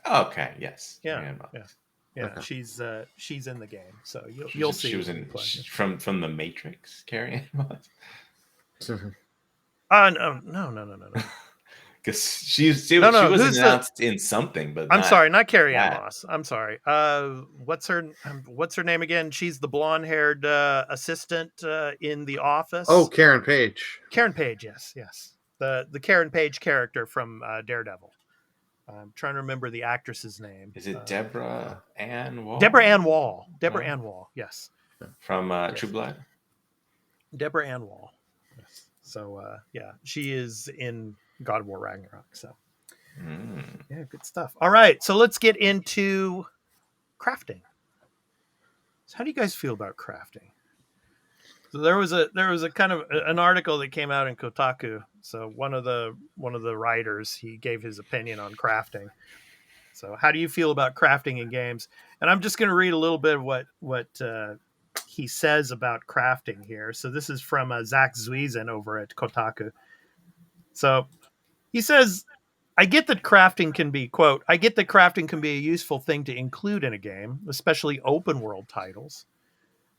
Okay, yes. Yeah, Marianne Moss. Yeah, Okay. she's in the game, so you'll see. She was when in you play. from the Matrix. Carrie Ann Moss. No. Because she No, was who's announced in something, but I'm sorry, not Carrie Ann that. Moss. I'm sorry. What's her name again? She's the blonde-haired assistant in The Office. Oh, Karen Page. Karen Page. Yes. The Karen Page character from Daredevil. I'm trying to remember the actress's name. Is it Deborah Ann Wall? Deborah Ann Wall. Deborah Oh. Ann Wall. Yes. From True Blood. Deborah Ann Wall. Yes. So she is in God of War Ragnarok. So yeah, good stuff. All right, so let's get into crafting. So how do you guys feel about crafting? So there was a kind of an article that came out in Kotaku. So one of the writers, he gave his opinion on crafting. So how do you feel about crafting in games? And I'm just going to read a little bit of what he says about crafting here. So this is from Zach Zwiesen over at Kotaku. So he says, I get that crafting can be, quote, I get that crafting can be a useful thing to include in a game, especially open world titles,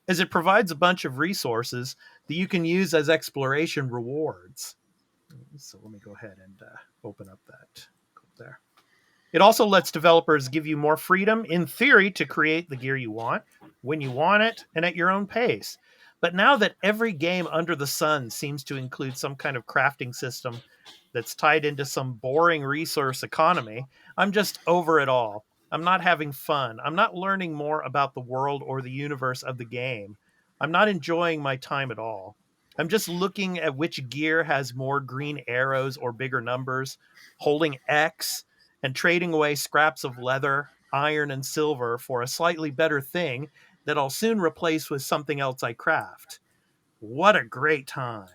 as it provides a bunch of resources that you can use as exploration rewards. So let me go ahead and open up that there. It also lets developers give you more freedom, in theory, to create the gear you want, when you want it, and at your own pace. But now that every game under the sun seems to include some kind of crafting system that's tied into some boring resource economy, I'm just over it all. I'm not having fun. I'm not learning more about the world or the universe of the game. I'm not enjoying my time at all. I'm just looking at which gear has more green arrows or bigger numbers, holding X, and trading away scraps of leather, iron, and silver for a slightly better thing that I'll soon replace with something else I craft. What a great time.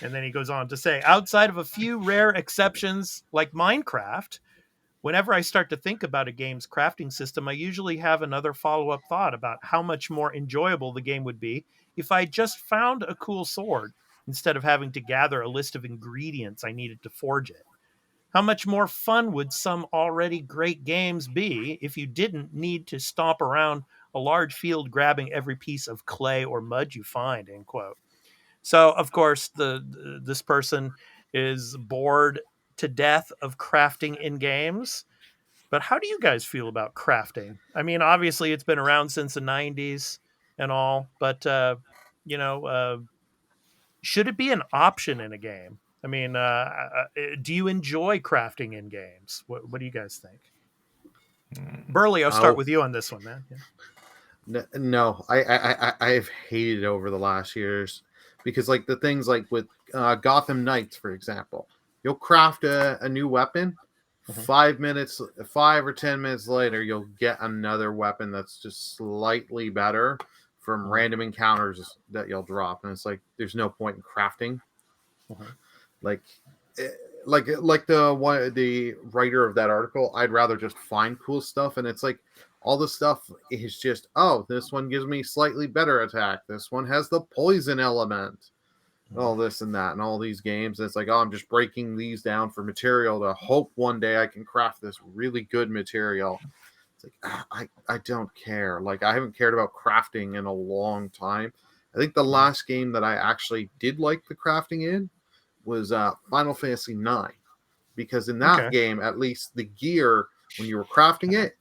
And then he goes on to say, outside of a few rare exceptions like Minecraft, whenever I start to think about a game's crafting system, I usually have another follow-up thought about how much more enjoyable the game would be if I just found a cool sword instead of having to gather a list of ingredients I needed to forge it. How much more fun would some already great games be if you didn't need to stomp around a large field grabbing every piece of clay or mud you find, end quote. So, of course, this person is bored to death of crafting in games. But how do you guys feel about crafting? I mean, obviously, it's been around since the 90s and all, but, should it be an option in a game? I mean, do you enjoy crafting in games? What do you guys think? Burley, I'll start with you on this one, man. Yeah. No, I've hated over the last years because like the things like with Gotham Knights, for example, you'll craft a new weapon. 5 or 10 minutes later, you'll get another weapon that's just slightly better from random encounters that you'll drop, and it's like there's no point in crafting. Like the writer of that article, I'd rather just find cool stuff, and it's like all the stuff is just, oh, this one gives me slightly better attack, this one has the poison element, all this and that, and all these games. It's like, oh, I'm just breaking these down for material to hope one day I can craft this really good material. It's like, I don't care. Like, I haven't cared about crafting in a long time. I think the last game that I actually did like the crafting in was Final Fantasy 9, because in that Okay. game, at least the gear when you were crafting it,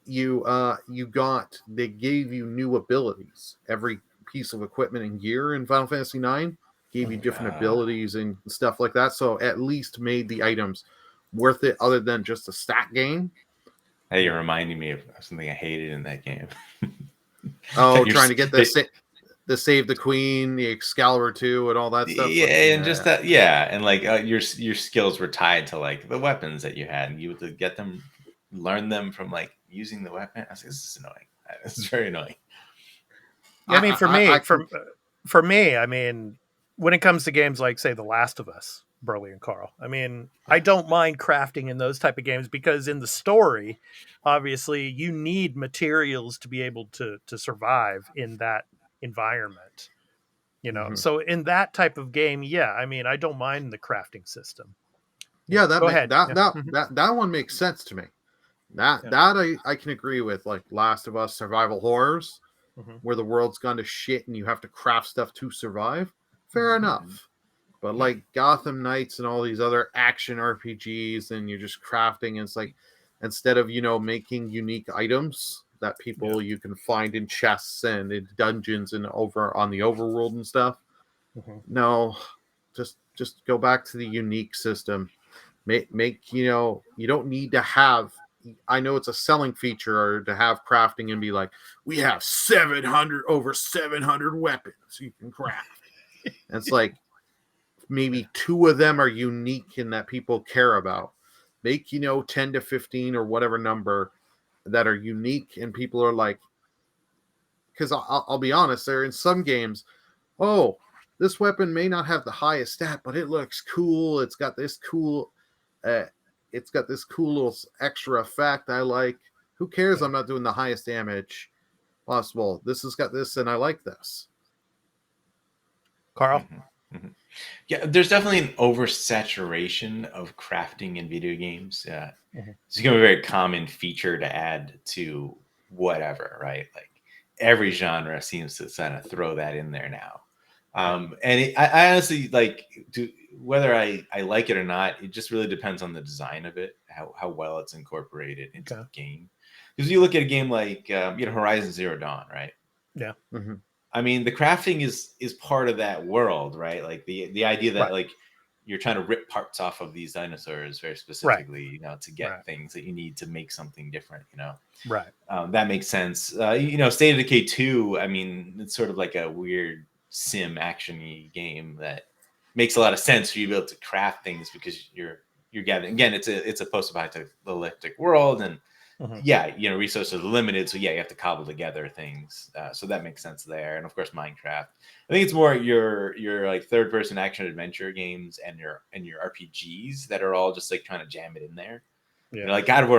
they gave you new abilities. Every piece of equipment and gear in Final Fantasy 9 gave you different abilities and stuff like that. So at least made the items worth it, other than just a stat game. Hey, you're reminding me of something I hated in that game. Oh, You're trying s- to get the Save the Queen, the Excalibur 2, and all that stuff. Yeah, Like, and just that, yeah, and like your skills were tied to like the weapons that you had, and you had to get them, learn them from like using the weapon. I was like, this is annoying. This is very annoying. Yeah, I mean, for I me, can, for me, I mean, when it comes to games like, say, The Last of Us, Burley and Carl, I mean, I don't mind crafting in those type of games, because in the story, obviously, you need materials to be able to survive in that environment. Mhm. So in that type of game, yeah, I mean, I don't mind the crafting system. Yeah, that Go make ahead. that Yeah. that Mhm. that that one makes sense to me. That Yeah. that I can agree with, like Last of Us survival horrors, Mhm. where the world's gone to shit and you have to craft stuff to survive. Fair Mhm. enough. But like Gotham Knights and all these other action RPGs, and you're just crafting, and it's like, instead of making unique items that Yeah. you can find in chests and in dungeons and over on the overworld and stuff. Mhm. No, just go back to the unique system. Make you don't need to have. I know it's a selling feature to have crafting and be like, we have 700 weapons you can craft. And it's like, maybe two of them are unique and that people care about. Make 10 to 15 or whatever number that are unique, and people are like, because I'll be honest, there in some games, oh, this weapon may not have the highest stat, but it looks cool. Uh, it's got this cool little extra effect I like. Who cares? Yeah. I'm not doing the highest damage possible. This has got this, and I like this. Carl. Mhm, mhm. Yeah, there's definitely an oversaturation of crafting in video games. Mhm. It's become a very common feature to add to whatever, right? Like every genre seems to kind of throw that in there now. I honestly like whether I like it or not. It just really depends on the design of it, how well it's incorporated into Okay. the game. Because you look at a game like Horizon Zero Dawn, right? Yeah. Mm-hmm. I mean, the crafting is part of that world, right? Like the idea that Right. like you're trying to rip parts off of these dinosaurs very Right. specifically, to Right. get things that you need to make something different. Right. That makes sense. State of Decay 2. I mean, it's sort of like a weird sim actiony game that makes a lot of sense for you to be able to craft things because you're gathering. Again, it's a post-apocalyptic world, and Mhm. yeah, resources are limited, so yeah, you have to cobble together things. So that makes sense there, and of course, Minecraft. I think it's more your like third-person action adventure games and your RPGs that are all just like trying to jam it in there. Yeah. Like God of War,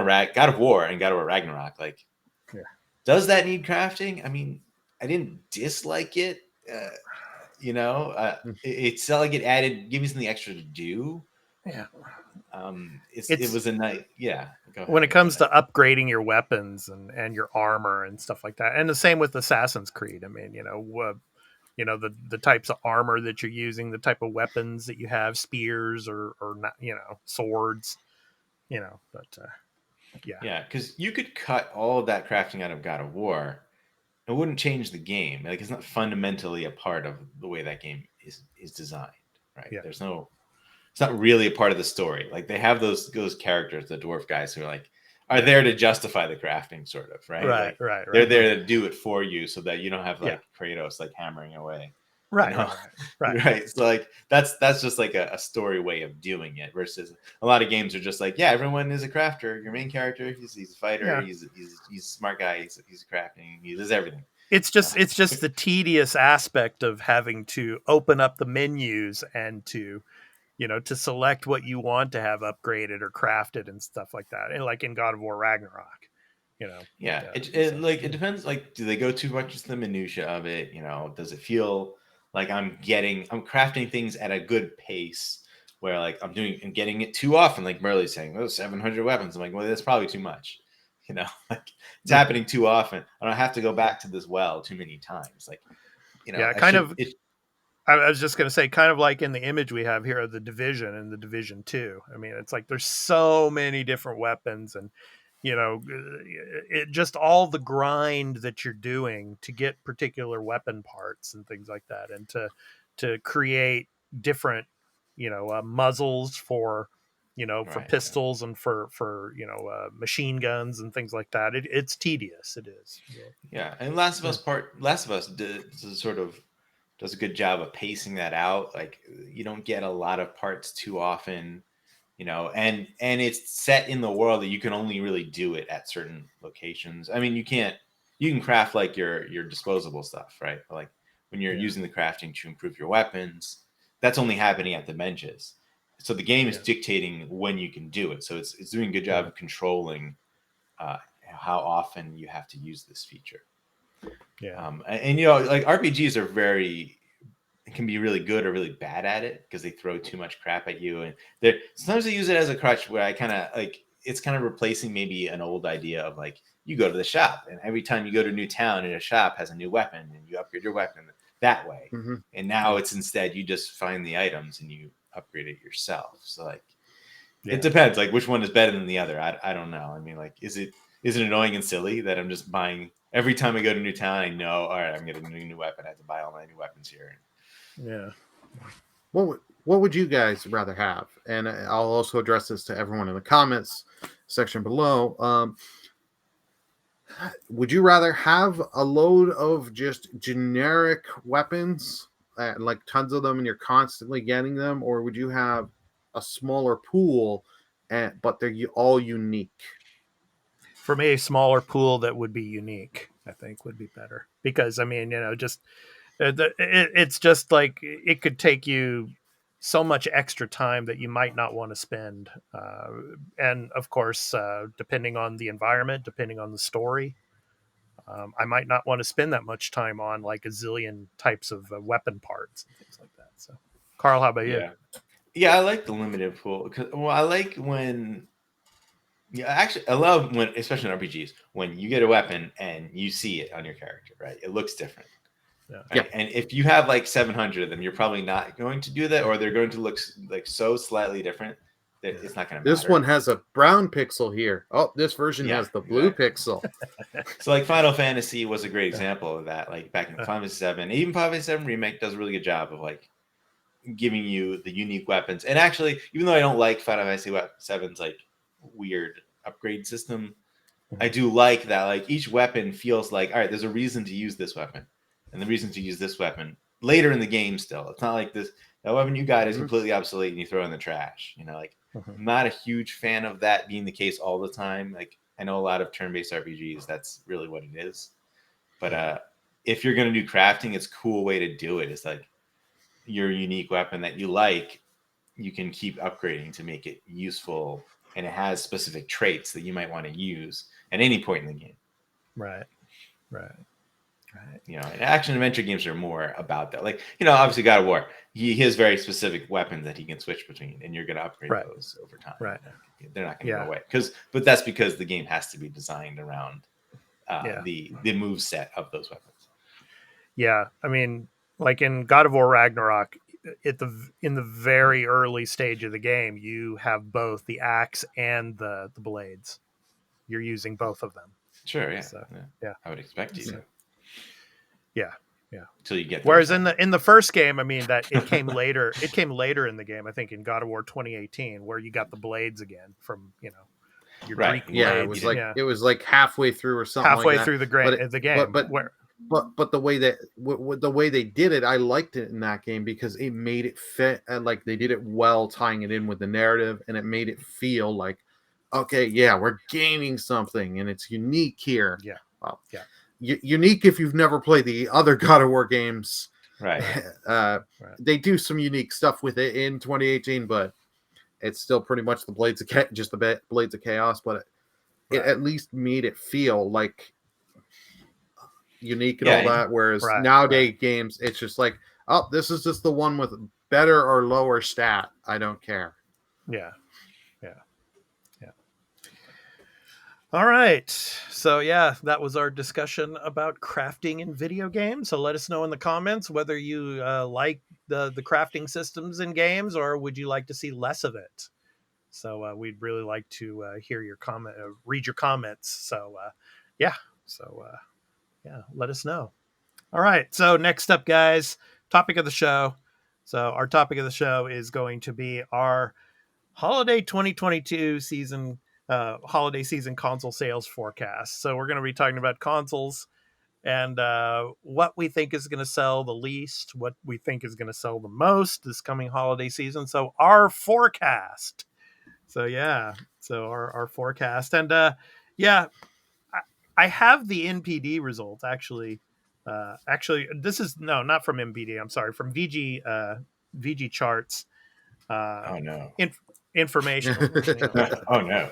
and God of War Ragnarok. Like, Yeah. does that need crafting? I mean, I didn't dislike it. It's not like it give me something extra to do. Yeah. It It's was a night. Yeah, go when ahead. it comes to upgrading your weapons and your armor and stuff like that, and the same with Assassin's Creed. I mean, the types of armor that you're using, the type of weapons that you have, spears or not, swords. But yeah. Yeah, because you could cut all of that crafting out of God of War. It wouldn't change the game. Like it's not fundamentally a part of the way that game is designed, right? Yeah. It's not really a part of the story. Like they have those characters, the dwarf guys who are Yeah. there to justify the crafting, sort of, right? Right. Like Right. they're Right. there to do it for you so that you don't have Yeah. like Kratos like hammering away. Right. Right. Right. Right. So like that's just like a story way of doing it versus a lot of games are just like, yeah, everyone is a crafter. Your main character, he's a fighter, Yeah. he's a smart guy, he's crafting, he does everything. It's just the tedious aspect of having to open up the menus and to select what you want to have upgraded or crafted and stuff like that. And like in God of War Ragnarok, Yeah, it so, depends. Like, do they go too much into the minutia of it? Does it feel like I'm crafting things at a good pace where like I'm getting it too often? Like Merle's saying, "Oh, 700 weapons." I'm like, well, that's probably too much. Like it's happening too often. I don't have to go back to this well too many times. Like, yeah, I kind should. of. It, I was just going to say, kind of like in the image we have here of the Division and the Division 2. I mean, it's like there's so many different weapons, and it just all the grind that you're doing to get particular weapon parts and things like that, and to create different muzzles for for Right. pistols and for machine guns and things like that. It's tedious. It is. Yeah, and Last of Us does a good job of pacing that out. Like you don't get a lot of parts too often, and it's set in the world that you can only really do it at certain locations. I mean, you can craft like your disposable stuff, right? But like when you're using the crafting to improve your weapons, that's only happening at the benches. So the game is dictating when you can do it. So it's doing a good job of controlling how often you have to use this feature. Yeah. And like RPGs can be really good or really bad at it because they throw too much crap at you, and sometimes they use it as a crutch where I kind of like it's kind of replacing maybe an old idea of like you go to the shop and every time you go to a new town and a shop has a new weapon and you upgrade your weapon that way. Mm-hmm. And now it's instead you just find the items and you upgrade it yourself. So like it depends, like which one is better than the other. I don't know. I mean, like is it annoying and silly that I'm just buying every time I go to a new town? I know, all right, I'm getting a new weapon. I have to buy all my new weapons here. Yeah. What would you guys rather have? And I'll also address this to everyone in the comments section below. Would you rather have a load of just generic weapons, like tons of them, and you're constantly getting them, or would you have a smaller pool, but they're all unique? For me, a smaller pool that would be unique, I think, would be better. Because I mean, just it's just like it could take you so much extra time that you might not want to spend, and of course, depending on the environment, depending on the story, I might not want to spend that much time on like a zillion types of weapon parts and things like that. So, Carl, how about you? Yeah, I like the limited pool because I like when. Yeah, actually, I love when, especially in RPGs, when you get a weapon and you see it on your character, right? It looks different. Yeah. Right? And if you have like 700 of them, you're probably not going to do that, or they're going to look like so slightly different that it's not going to matter. This one has a brown pixel here. Oh, this version has the blue pixel. So like Final Fantasy was a great example of that. Like back in Final Fantasy 7, even Final Fantasy 7 Remake does a really good job of like giving you the unique weapons. And actually, even though I don't like Final Fantasy 7's like weird upgrade system, I do like that like each weapon feels like, all right, there's a reason to use this weapon and the reason to use this weapon later in the game. Still, it's not like that weapon you got is completely obsolete and you throw it in the trash. Like I'm not a huge fan of that being the case all the time. Like I know a lot of turn-based RPGs, that's really what it is. But if you're going to do crafting, it's a cool way to do it. It's like your unique weapon that you like, you can keep upgrading to make it useful, and it has specific traits that you might want to use at any point in the game. Right. And action adventure games are more about that. Like, obviously God of War, he has very specific weapons that he can switch between, and you're going to upgrade those over time. Right. They're not going to go away but that's because the game has to be designed around the move set of those weapons. Yeah. I mean, like in God of War Ragnarok, in the very early stage of the game, you have both the axe and the blades. You're using both of them. Sure, yeah. So, I would expect you to. Yeah. Until you get. Whereas in the first game, I mean that it came later. It came later in the game, I think, in God of War 2018, where you got the blades again from your Greek blades. Yeah, it was like halfway through or something. Halfway like through the game, but the way they did it, I liked it in that game because it made it fit, and like they did it well, tying it in with the narrative, and it made it feel like, okay, yeah, we're gaining something, and it's unique here. Yeah, well, unique if you've never played the other God of War games. Right. They do some unique stuff with it in 2018, but it's still pretty much the blades of blades of chaos. But it at least made it feel like unique and all that. Whereas nowadays games, it's just like, oh, this is just the one with better or lower stat. I don't care. Yeah. All right. So yeah, that was our discussion about crafting in video games. So let us know in the comments whether you like the crafting systems in games, or would you like to see less of it. So we'd really like to hear your comment, read your comments. So yeah, so yeah, let us know. All right. So next up, guys, topic of the show. So our topic of the show is going to be our holiday 2022 season, holiday season console sales forecast. So we're going to be talking about consoles and what we think is going to sell the least, what we think is going to sell the most this coming holiday season. So our forecast. So yeah, so our forecast, and yeah, I, I have the NPD results actually. Actually, this is no, not from MPD. I'm sorry, from VG charts. Oh no. In, information. Oh no.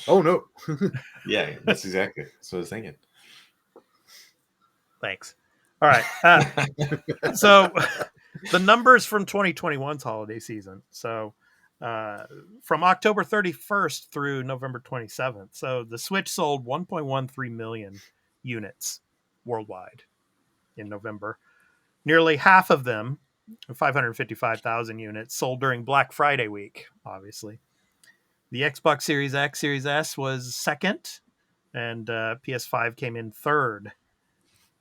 Oh no. Yeah, that's exactly. That's what I was thinking. Thanks. All right. So the numbers from 2021's holiday season. So from October 31st through November 27th. So the Switch sold 1.13 million units worldwide in November. Nearly half of them, 555,000 units, sold during Black Friday week, obviously. The Xbox Series X, Series S was second, and PS5 came in third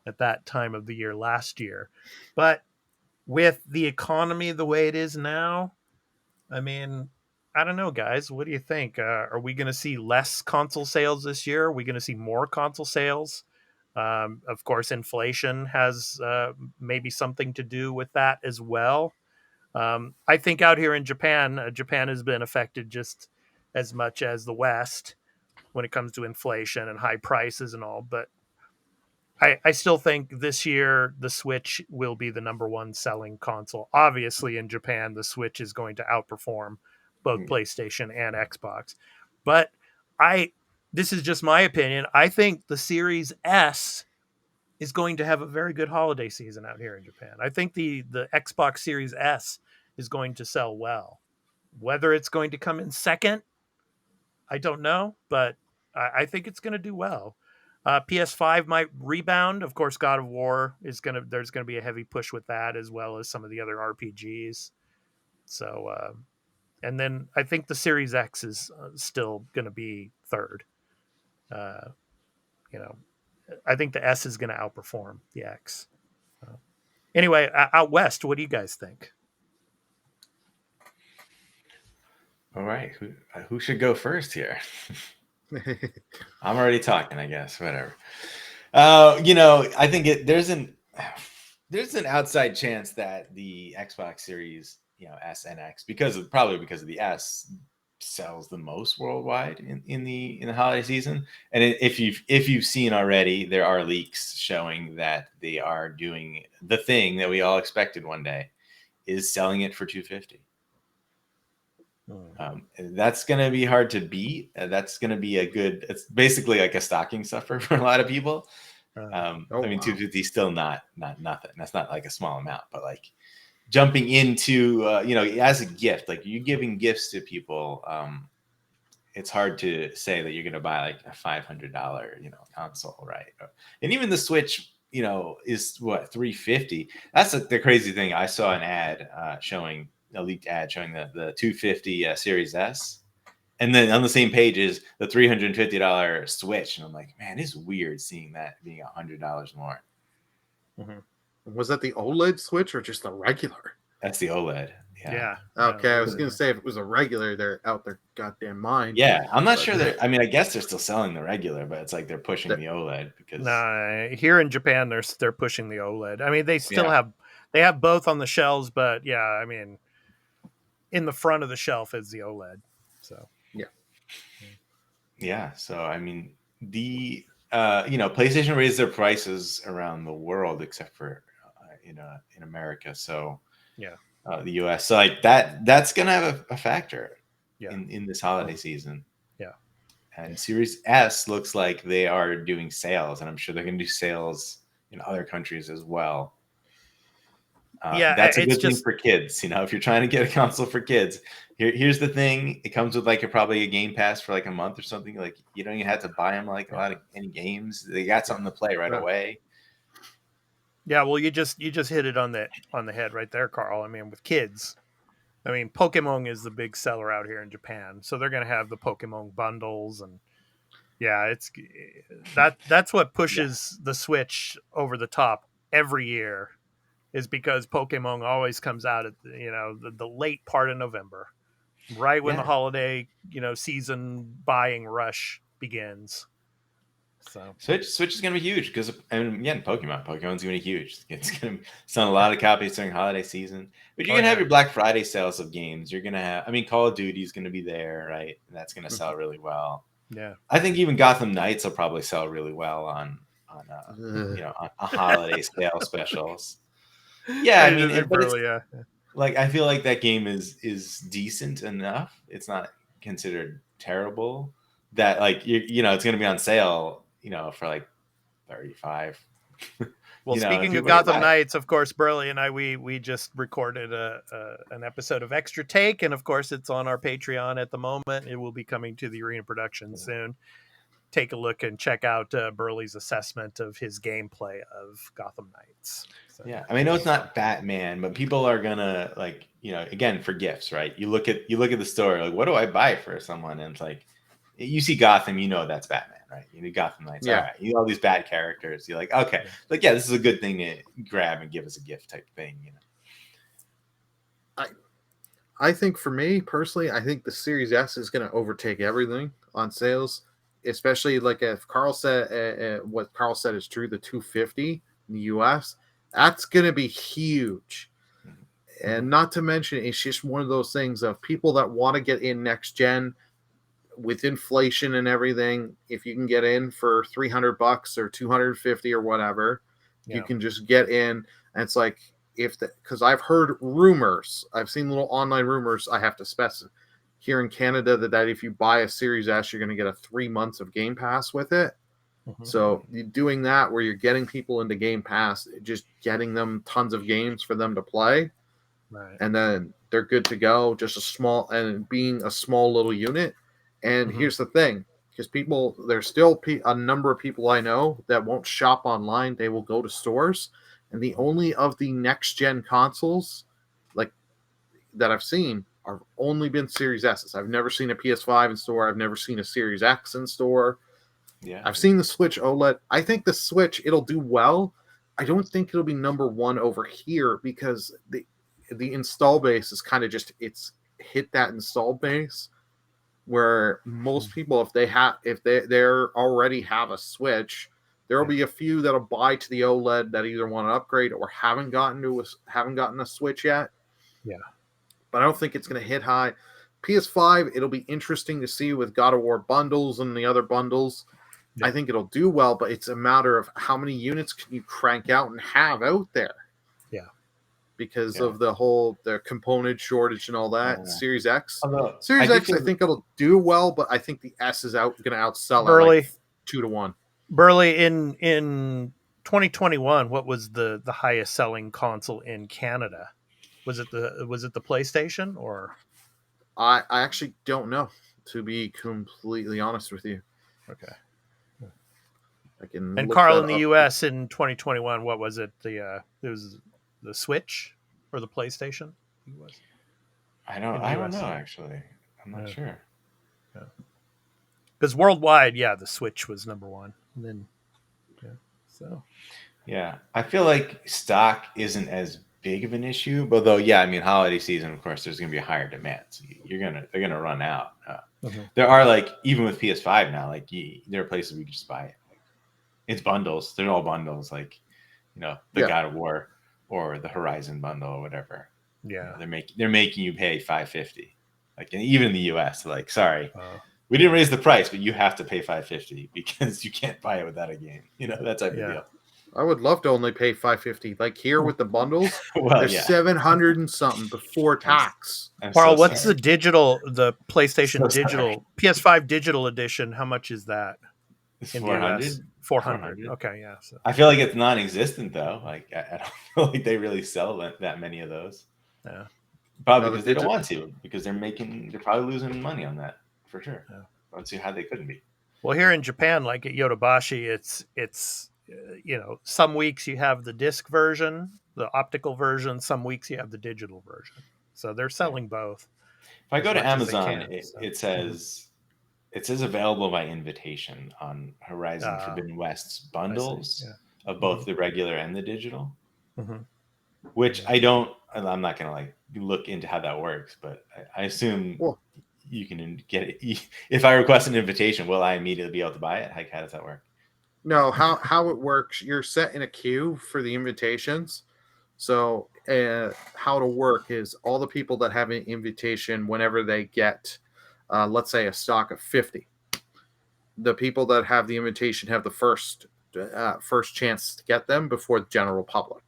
at that time of the year last year. But with the economy the way it is now, I mean, I don't know, guys. What do you think? Are we going to see less console sales this year? Are we going to see more console sales? Of course, inflation has maybe something to do with that as well. I think out here in Japan, Japan has been affected just as much as the West when it comes to inflation and high prices and all. But I still think this year the Switch will be the number one selling console. Obviously, in Japan, the Switch is going to outperform both PlayStation and Xbox. But I, this is just my opinion. I think the Series S is going to have a very good holiday season out here in Japan. I think the Xbox Series S is going to sell well. Whether it's going to come in second, I don't know, but I think it's going to do well. PS5 might rebound. Of course, God of War is gonna. There's going to be a heavy push with that, as well as some of the other RPGs. So, and then I think the Series X is still going to be third. Uh, you know, I think the S is going to outperform the X. Anyway, out west, what do you guys think? All right. Who should go first here? I'm already talking, I guess. Whatever. I think there's an outside chance that the Xbox Series, S and X, because of the S, sells the most worldwide in the holiday season. And if you've seen already, there are leaks showing that they are doing the thing that we all expected one day, is selling it for $250. That's going to be hard to beat. That's going to be it's basically like a stocking stuffer for a lot of people. I mean, wow. 250 is still not nothing. That's not like a small amount, but like jumping into, as a gift, like you giving gifts to people, it's hard to say that you're going to buy like a $500, console, right? And even the Switch, is what, $350. That's the crazy thing. I saw an ad showing a leaked ad showing the 250 Series S, and then on the same page is the $350 Switch, and I'm like, man, it's weird seeing that being $100 more. Mm-hmm. Was that the OLED Switch or just the regular? That's the OLED. Yeah. Okay, I was gonna say if it was a regular, they're out their goddamn mind. Yeah, I'm not sure that. I mean, I guess they're still selling the regular, but it's like they're pushing the OLED because. Nah, here in Japan, they're pushing the OLED. I mean, they still have both on the shelves, but yeah, I mean, in the front of the shelf is the OLED. So yeah. So I mean, the PlayStation raised their prices around the world except for in America. So yeah. The US. So like that's gonna have a factor Yeah. in this holiday season. Yeah. And Series S looks like they are doing sales, and I'm sure they're gonna do sales in other countries as well. Yeah, That's a it's good thing just for kids. If you're trying to get a console for kids, here's the thing: it comes with probably a Game Pass for like a month or something. Like you don't even have to buy them like any games. They got something to play right away. Yeah, well, you just hit it on the head right there, Carl. I mean, with kids, I mean, Pokemon is the big seller out here in Japan, so they're going to have the Pokemon bundles, and yeah, that's what pushes the Switch over the top every year, is because Pokemon always comes out at the late part of November, right when the Yeah. holiday season buying rush begins. So Switch is gonna be huge because, and again, Pokemon's gonna be huge. It's gonna sell a lot of copies during holiday season. But you're gonna have your Black Friday sales of games. You're gonna have, Call of Duty is gonna be there, right? And that's gonna sell really well. yeah, I think even Gotham Knights will probably sell really well on on holiday sale specials. Yeah, I just think but it's Burley, I feel like that game is decent enough. It's not considered terrible that it's gonna be on sale, for like 35. Well, If speaking you of wait Gotham back. Knights, of course, Burley and I we just recorded an episode of Extra Take, and of course, it's on our Patreon at the moment. It will be coming to the Arena production soon. Take a look and check out Burley's assessment of his gameplay of Gotham Knights. So, Yeah, I know it's not Batman, but people are gonna again, for gifts, right? You look at the store, like, what do I buy for someone? And it's like, you see Gotham, that's Batman, right? You need Gotham Knights, Yeah. all right. You know all these bad characters. You're like, okay, this is a good thing to grab and give as a gift type thing, I think for me personally, I think the Series S is going to overtake everything on sales, especially like if Carl said what Carl said is true, the 250 in the US, that's going to be huge. And not to mention, it's just one of those things of people that want to get in next gen with inflation and everything. If you can get in for $300 or 250 or whatever, you can just get in. And it's like, because I've heard rumors, I've seen little online rumors. I have to specify here in Canada that if you buy a Series S, you're going to get a 3 months of Game Pass with it. So you're doing that where you're getting people into Game Pass, just getting them tons of games for them to play. right. And then they're good to go. Being a small little unit. And here's the thing, because there's still a number of people I know that won't shop online. They will go to stores, and the only of the next gen consoles like that I've seen are only been Series S's. I've never seen a PS5 in store. I've never seen a Series X in store. Yeah. I've seen the Switch OLED. I think the Switch, it'll do well. I don't think it'll be number one over here because the install base is kind of it's hit that install base where most people, if they already have a Switch, there will be a few that'll buy to the OLED that either want to upgrade or haven't gotten a Switch yet. Yeah. But I don't think it's going to hit high. PS5, it'll be interesting to see with God of War bundles and the other bundles. Yeah. I think it'll do well, but it's a matter of how many units can you crank out and have out there. Yeah. Because of the component shortage and all that. Series X. Series X, I think it'll do well, but I think the S is going to outsell Burley, it like 2-1. Burley, in 2021, what was the highest selling console in Canada? Was it the PlayStation or? I actually don't know, to be completely honest with you. Okay. I can. And look Carl, that in the up. U.S. in 2021, what was it? It was the Switch or the PlayStation? I don't US. know, actually. I'm not sure. Because worldwide, the Switch was number one. And then, Yeah, I feel like stock isn't as big of an issue, but though, holiday season, of course, there's going to be a higher demand, so they're gonna run out. There are even with PS5 now, there are places we can just buy it. It's bundles. They're all bundles, the God of War or the Horizon bundle or whatever. Yeah, they're making you pay $550. And even in the US, sorry, we didn't raise the price, but you have to pay $550 because you can't buy it without a game. That type of deal. I would love to only pay $550. Like here with the bundles, well, there's 700 and something before tax. Carl, what's the PlayStation digital, PS5 digital edition? How much is that? It's 400. 400. 400. Okay, yeah. So, I feel like it's non-existent though. Like I don't feel like they really sell that many of those. yeah. Probably No, because they don't want to, because they're probably losing money on that for sure. Yeah. I don't see how they couldn't be. Well, here in Japan, like at Yodobashi, it's some weeks you have the disc version, the optical version. Some weeks you have the digital version. So they're selling both. If I as go to much as they Amazon, can, so. it says available by invitation on Horizon Forbidden West's bundles Yeah. of both the regular and the digital. Mhm. Which I'm not gonna like look into how that works, but I assume Well- you can get it. If I request an invitation, will I immediately be able to buy it? How does that work? No, how it works, you're set in a queue for the invitations. So how it'll work is all the people that have an invitation, whenever they get, let's say, a stock of 50, the people that have the invitation have the first chance to get them before the general public.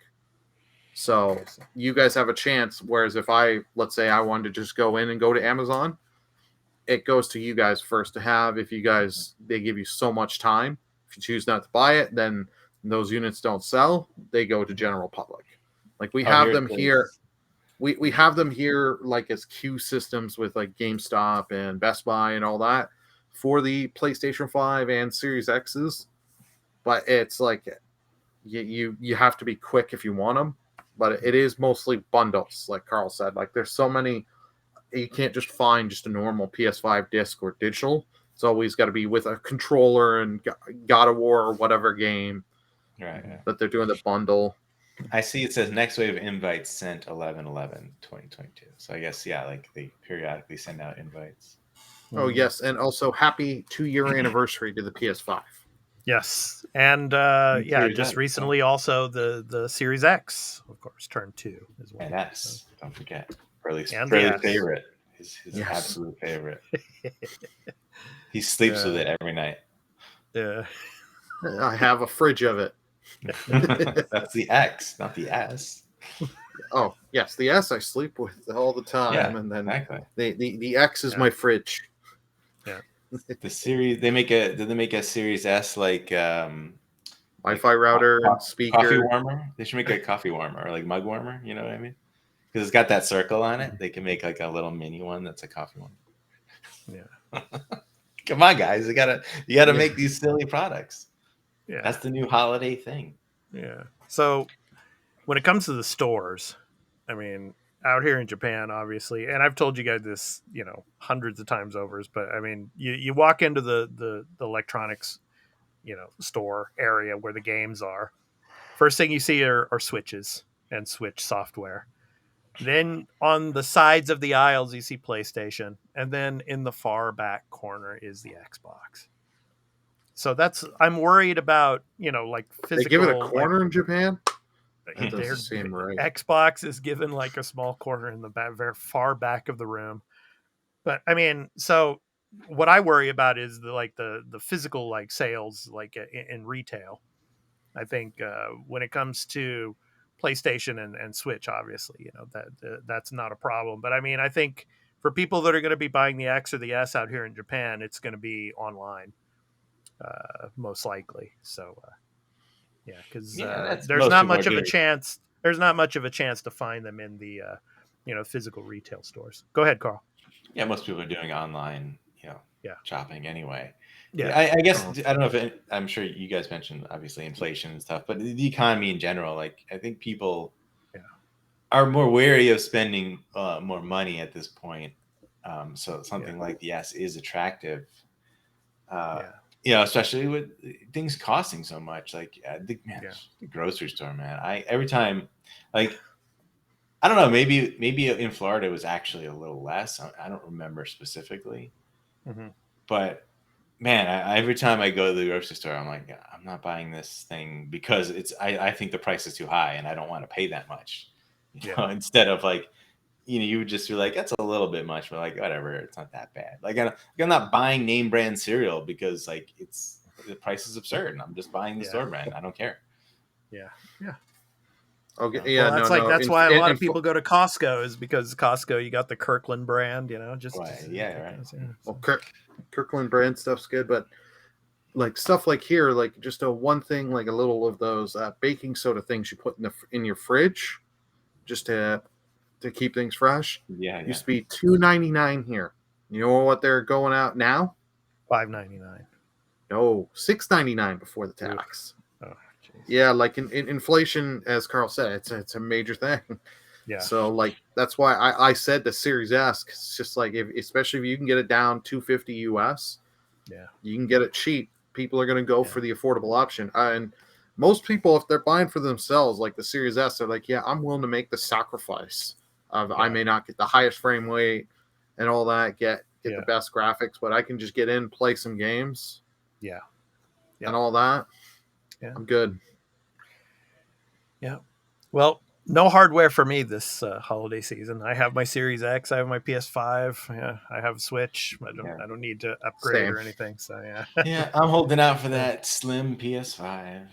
So you guys have a chance. Whereas if let's say I wanted to just go in and go to Amazon, it goes to you guys first to have. If they give you so much time. If you choose not to buy it, then those units don't sell. They go to general public. Like we have them here. We have them here like as queue systems with like GameStop and Best Buy and all that for the PlayStation 5 and Series X's. But it's like you have to be quick if you want them. But it is mostly bundles, like Carl said. Like there's so many, you can't just find just a normal PS5 disc or digital. It's always got to be with a controller and God of War or whatever game that they're doing the bundle. I see it says next wave of invites sent 11/11/2022. So I guess, yeah, like they periodically send out invites. Oh, yes. And also happy 2-year anniversary to the PS5. Yes. And Series just X, recently also the Series X, of course, turned 2 as well. And S, don't forget. Burley's And the S. favorite. His Yes. absolute favorite. He sleeps with it every night. Yeah. I have a fridge of it. That's the X, not the S. Oh, yes. The S I sleep with all the time. Yeah, and then exactly. the X is my fridge. Yeah. The series did they make a Series S like Wi-Fi router and speaker. coffee warmer? They should make a coffee warmer or like mug warmer, you know what I mean? Because it's got that circle on it. They can make like a little mini one that's a coffee warmer. Yeah. Come on, guys. You gotta make these silly products. Yeah. That's the new holiday thing. Yeah. So when it comes to the stores, I mean, out here in Japan, obviously, and I've told you guys this, hundreds of times over, but I mean, you walk into the electronics, store area where the games are. First thing you see are switches and Switch software. Then on the sides of the aisles, you see PlayStation. And then in the far back corner is the Xbox. So I'm worried about, like physical. They give it a corner in Japan? That Their doesn't seem right. Xbox is given like a small corner in the back, very far back of the room. But I mean, so what I worry about is the physical like sales like in retail. I think when it comes to PlayStation and Switch, obviously, that's not a problem. But I mean, I think for people that are going to be buying the X or the S out here in Japan, it's going to be online, most likely. So, because there's not much of a chance. There's not much of a chance to find them in the physical retail stores. Go ahead, Carl. Yeah, most people are doing online, shopping anyway. Yeah, I guess I don't know if I'm sure you guys mentioned obviously inflation and stuff, but the economy in general, like I think people are more wary of spending more money at this point. So something like the S is attractive. Especially with things costing so much. Like the grocery store, man. Every time, like I don't know, maybe in Florida it was actually a little less. I don't remember specifically, but man, every time I go to the grocery store, I'm like, I'm not buying this thing because I think the price is too high and I don't want to pay that much. Instead of like, you would just be like, that's a little bit much, but like, whatever, it's not that bad. Like I'm not buying name brand cereal because like the price is absurd and I'm just buying the store brand. I don't care. Yeah. Okay. Yeah. Well, that's why a lot of people go to Costco is because Costco, you got the Kirkland brand, just. Right. Yeah. Right. Well, Kirkland brand stuff's good, but like stuff like here, like just a one thing, like a little of those baking soda things you put in your fridge, just to keep things fresh. Yeah, yeah. Used to be $2.99 here. You know what they're going out now? $5.99. No, $6.99 before the tax. Oh, jeez. Yeah, like in inflation, as Carl said, it's a major thing. Yeah. So like that's why I said the Series S. 'Cause it's just like especially if you can get it down $250 US, Yeah. you can get it cheap. People are going to go for the affordable option, and most people, if they're buying for themselves, like the Series S, they're like, yeah, I'm willing to make the sacrifice of I may not get the highest frame rate and all that, get the best graphics, but I can just get in, play some games, and all that. Yeah. I'm good. Yeah. Well, no hardware for me this holiday season. I have my Series X. I have my PS5. Yeah, I have a Switch. I don't need to upgrade Same. or anything. So yeah. Yeah, I'm holding out for that slim PS5.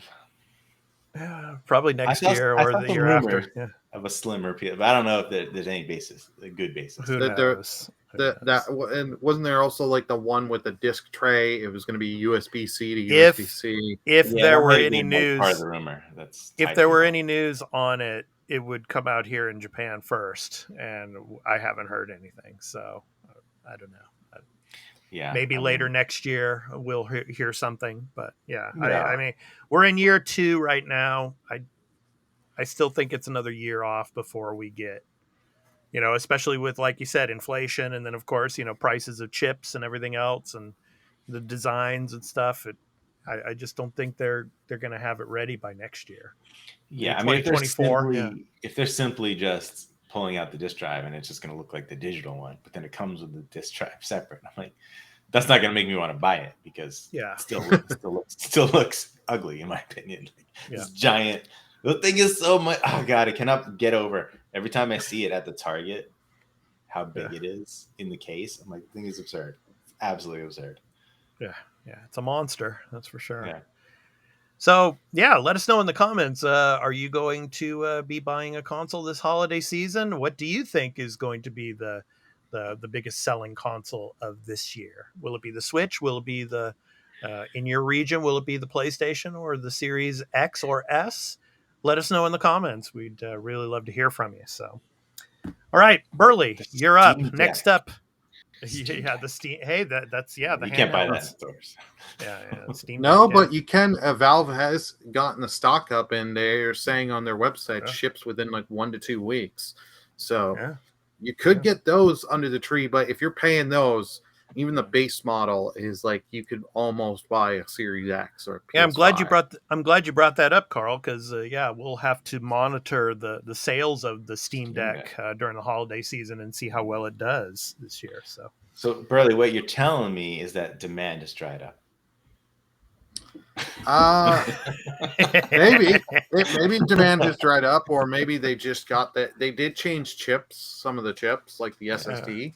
Yeah, probably next I year saw or the some year after. rumors Yeah. of a slimmer PS, but I don't know if there's any basis, a good basis. Who That there- knows? And wasn't there also like the one with the disc tray? It was going to be USB-C to If- USB-C. If Yeah, there that were might have any been, like, news, part of the rumor. That's if tied there to were that. any news on it, it would come out here in Japan first, and I haven't heard anything. So I don't know. Yeah, Maybe I later mean, next year we'll hear something. But yeah, Yeah. I mean, we're in year 2 right now. I still think it's another year off before we get, especially with, like you said, inflation, and then of course, prices of chips and everything else, and the designs and stuff. I just don't think they're going to have it ready by next year. Yeah, I mean, 2024. Yeah. if they're simply just pulling out the disk drive and it's just going to look like the digital one, but then it comes with the disk drive separate, I'm like, that's not going to make me want to buy it because it still looks ugly in my opinion. Like, this giant, the thing is so much. Oh god, I cannot get over every time I see it at the Target how big it is in the case. I'm like, the thing is absurd. It's absolutely absurd. Yeah, it's a monster, that's for sure. Yeah. So yeah, let us know in the comments. Are you going to be buying a console this holiday season? What do you think is going to be the biggest selling console of this year? Will it be the Switch? Will it be the in your region? Will it be the PlayStation or the Series X or S? Let us know in the comments. We'd really love to hear from you. So, all right, Burley, you're up. Steam Deck. Next up. Steam Yeah, the Steam. Hey, that's the You can't buy that in handhelds. stores. Yeah, Steam. No, Deck, but you can. Valve has gotten the stock up, and they're saying on their website ships within like 1 to 2 weeks. So you could get those under the tree. But if you're paying those, even the base model is like you could almost buy a Series X or a PS5. Yeah, I'm glad you brought that up, Carl, because we'll have to monitor the sales of the Steam Deck during the holiday season and see how well it does this year. So Burley, what you're telling me is that demand has dried up. Maybe demand has dried up, or maybe they just got that. They did change chips, some of the chips, like the SSD,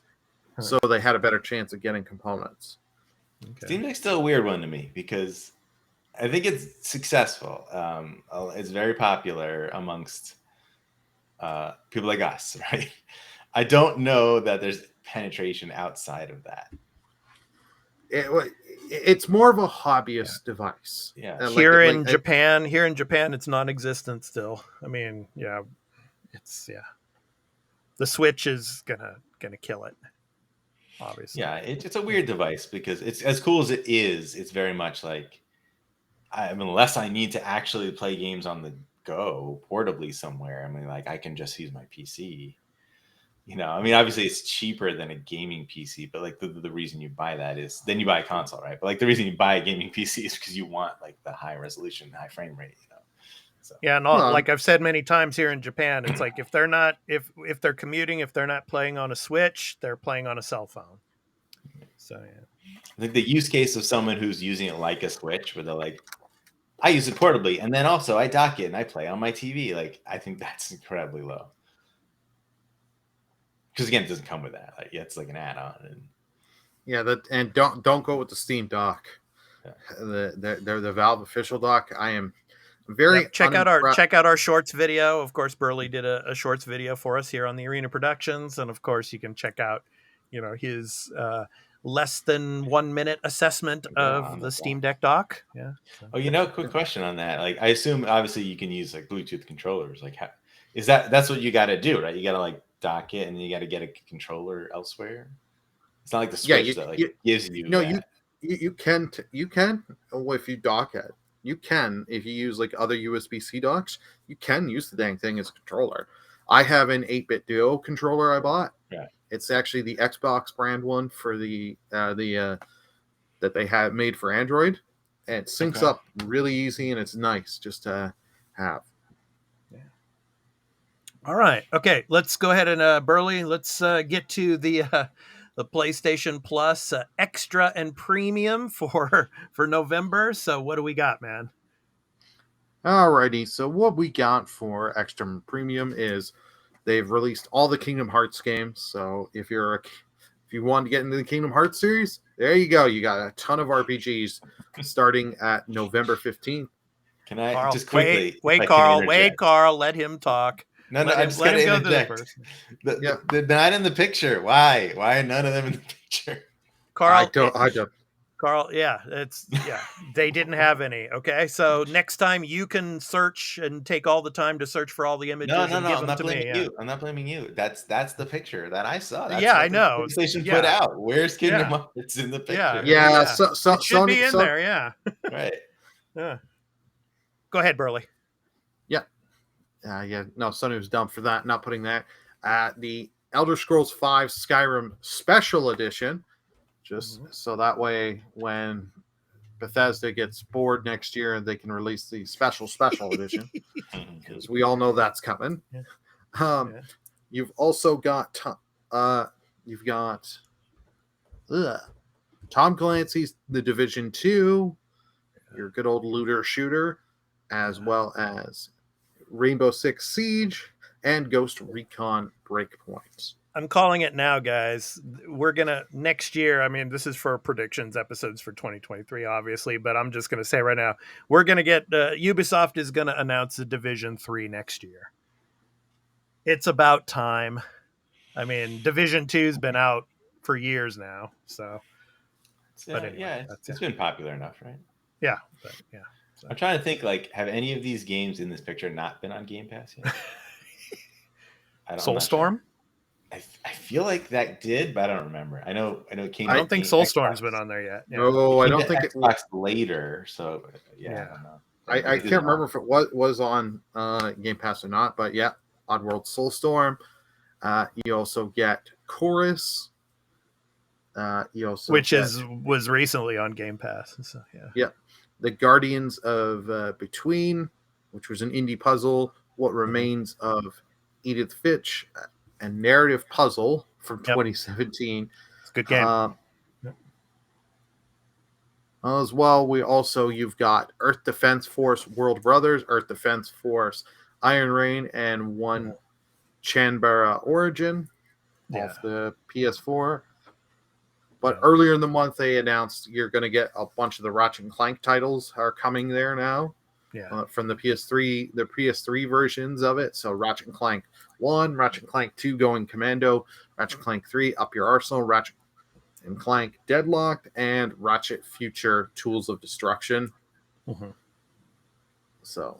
so they had a better chance of getting components. Okay. Steam Deck's still a weird one to me because I think it's successful. It's very popular amongst people like us, right? I don't know that there's penetration outside of that. It's more of a hobbyist device. Yeah. Here in Japan, it's non-existent still. I mean, it's the Switch is gonna kill it. Obviously. Yeah, it's a weird device because it's as cool as it is. It's very much like, unless I need to actually play games on the go portably somewhere. I mean, like I can just use my PC. I mean, obviously it's cheaper than a gaming PC, but like the reason you buy that is then you buy a console, right? But like the reason you buy a gaming PC is because you want like the high resolution, high frame rate. So. Yeah, like I've said many times here in Japan, it's like if they're commuting, if they're not playing on a Switch, they're playing on a cell phone. So yeah, I think the use case of someone who's using it like a Switch, where they're like, I use it portably, and then also I dock it and I play on my TV. Like I think that's incredibly low. Because again, it doesn't come with that. Like, it's like an add-on. And don't go with the Steam dock. Yeah. The Valve official dock. I am very check out our shorts video. Of course, Burley did a shorts video for us here on the Arena Productions, and of course, you can check out his less than 1 minute assessment Yeah, of on the the Steam phone. Deck dock. Yeah. So. Oh, quick question on that. Like, I assume obviously you can use like Bluetooth controllers. Like, that's what you got to do, right? You got to like dock it, and then you got to get a controller elsewhere. It's not like the Yeah, Switch that like gives you no, that. you can if you dock it. You can if you use like other USB-C docks. You can use the dang thing as a controller. I have an 8-bit Duo controller I bought. Yeah. It's actually the Xbox brand one for the that they have made for Android, and it syncs Okay. up really easy, and it's nice just to have. All right. Okay. Let's go ahead and Burley. Let's get to the PlayStation Plus Extra and Premium for November. So what do we got, man? Alrighty, so what we got for Extra and Premium is they've released all the Kingdom Hearts games. So if you want to get into the Kingdom Hearts series, there you go. You got a ton of RPGs starting at November 15th. Can I Carl, just quickly? if wait, I can Carl, interject. let him talk. No, Let I him- just let got to him go through the interject. first. They're not in the picture. Why? Why are none of them in the picture? Carl, I don't. Carl, they didn't have any. Okay, so next time you can search and take all the time to search for all the images No, and give I'm them not to blaming me. you. I'm not blaming you. That's the picture that I saw. That's Yeah, what I the know. PlayStation Yeah. put out. Where's Kingdom Yeah. Hearts in the Yeah. picture? Yeah, Yeah. so It should be in Sony, there. Yeah. Right. Yeah. Go ahead, Burley. Sony was dumb for that, not putting that. The Elder Scrolls V Skyrim Special Edition, just so that way when Bethesda gets bored next year, they can release the special edition, because we all know that's coming. Yeah. Yeah. You've also got Tom Clancy's The Division 2, your good old looter shooter, as well as Rainbow Six Siege and Ghost Recon Breakpoint. I'm calling it now, guys. We're gonna next year. I mean, this is for predictions episodes for 2023, obviously, but I'm just gonna say right now, we're gonna get Ubisoft is gonna announce the Division 3 next year. It's about time. I mean, Division 2's been out for years now, so. But anyway, it's been popular enough, right? Yeah, but yeah. So. I'm trying to think. Like, have any of these games in this picture not been on Game Pass yet? Soulstorm. Sure. I feel like that did, but I don't remember. I know. It came. I don't think Soulstorm's been on there yet. Yeah. No, I don't think it was later. So yeah. I don't know. I can't remember if it was on Game Pass or not, but yeah, Oddworld Soulstorm. You also get Chorus. Was recently on Game Pass. So yeah. The Guardians of Between, which was an indie puzzle. What Remains of Edith Finch, and narrative puzzle from 2017. It's a good game. As well, you've got Earth Defense Force World Brothers, Earth Defense Force Iron Rain, and one Chanbara Origin off the PS4. But earlier in the month, they announced you're going to get a bunch of the Ratchet and Clank titles are coming there now. Yeah. From the PS3 versions of it. So Ratchet and Clank 1, Ratchet and Clank 2 Going Commando, Ratchet and Clank 3 Up Your Arsenal, Ratchet and Clank Deadlocked, and Ratchet Future Tools of Destruction. Mm-hmm. So.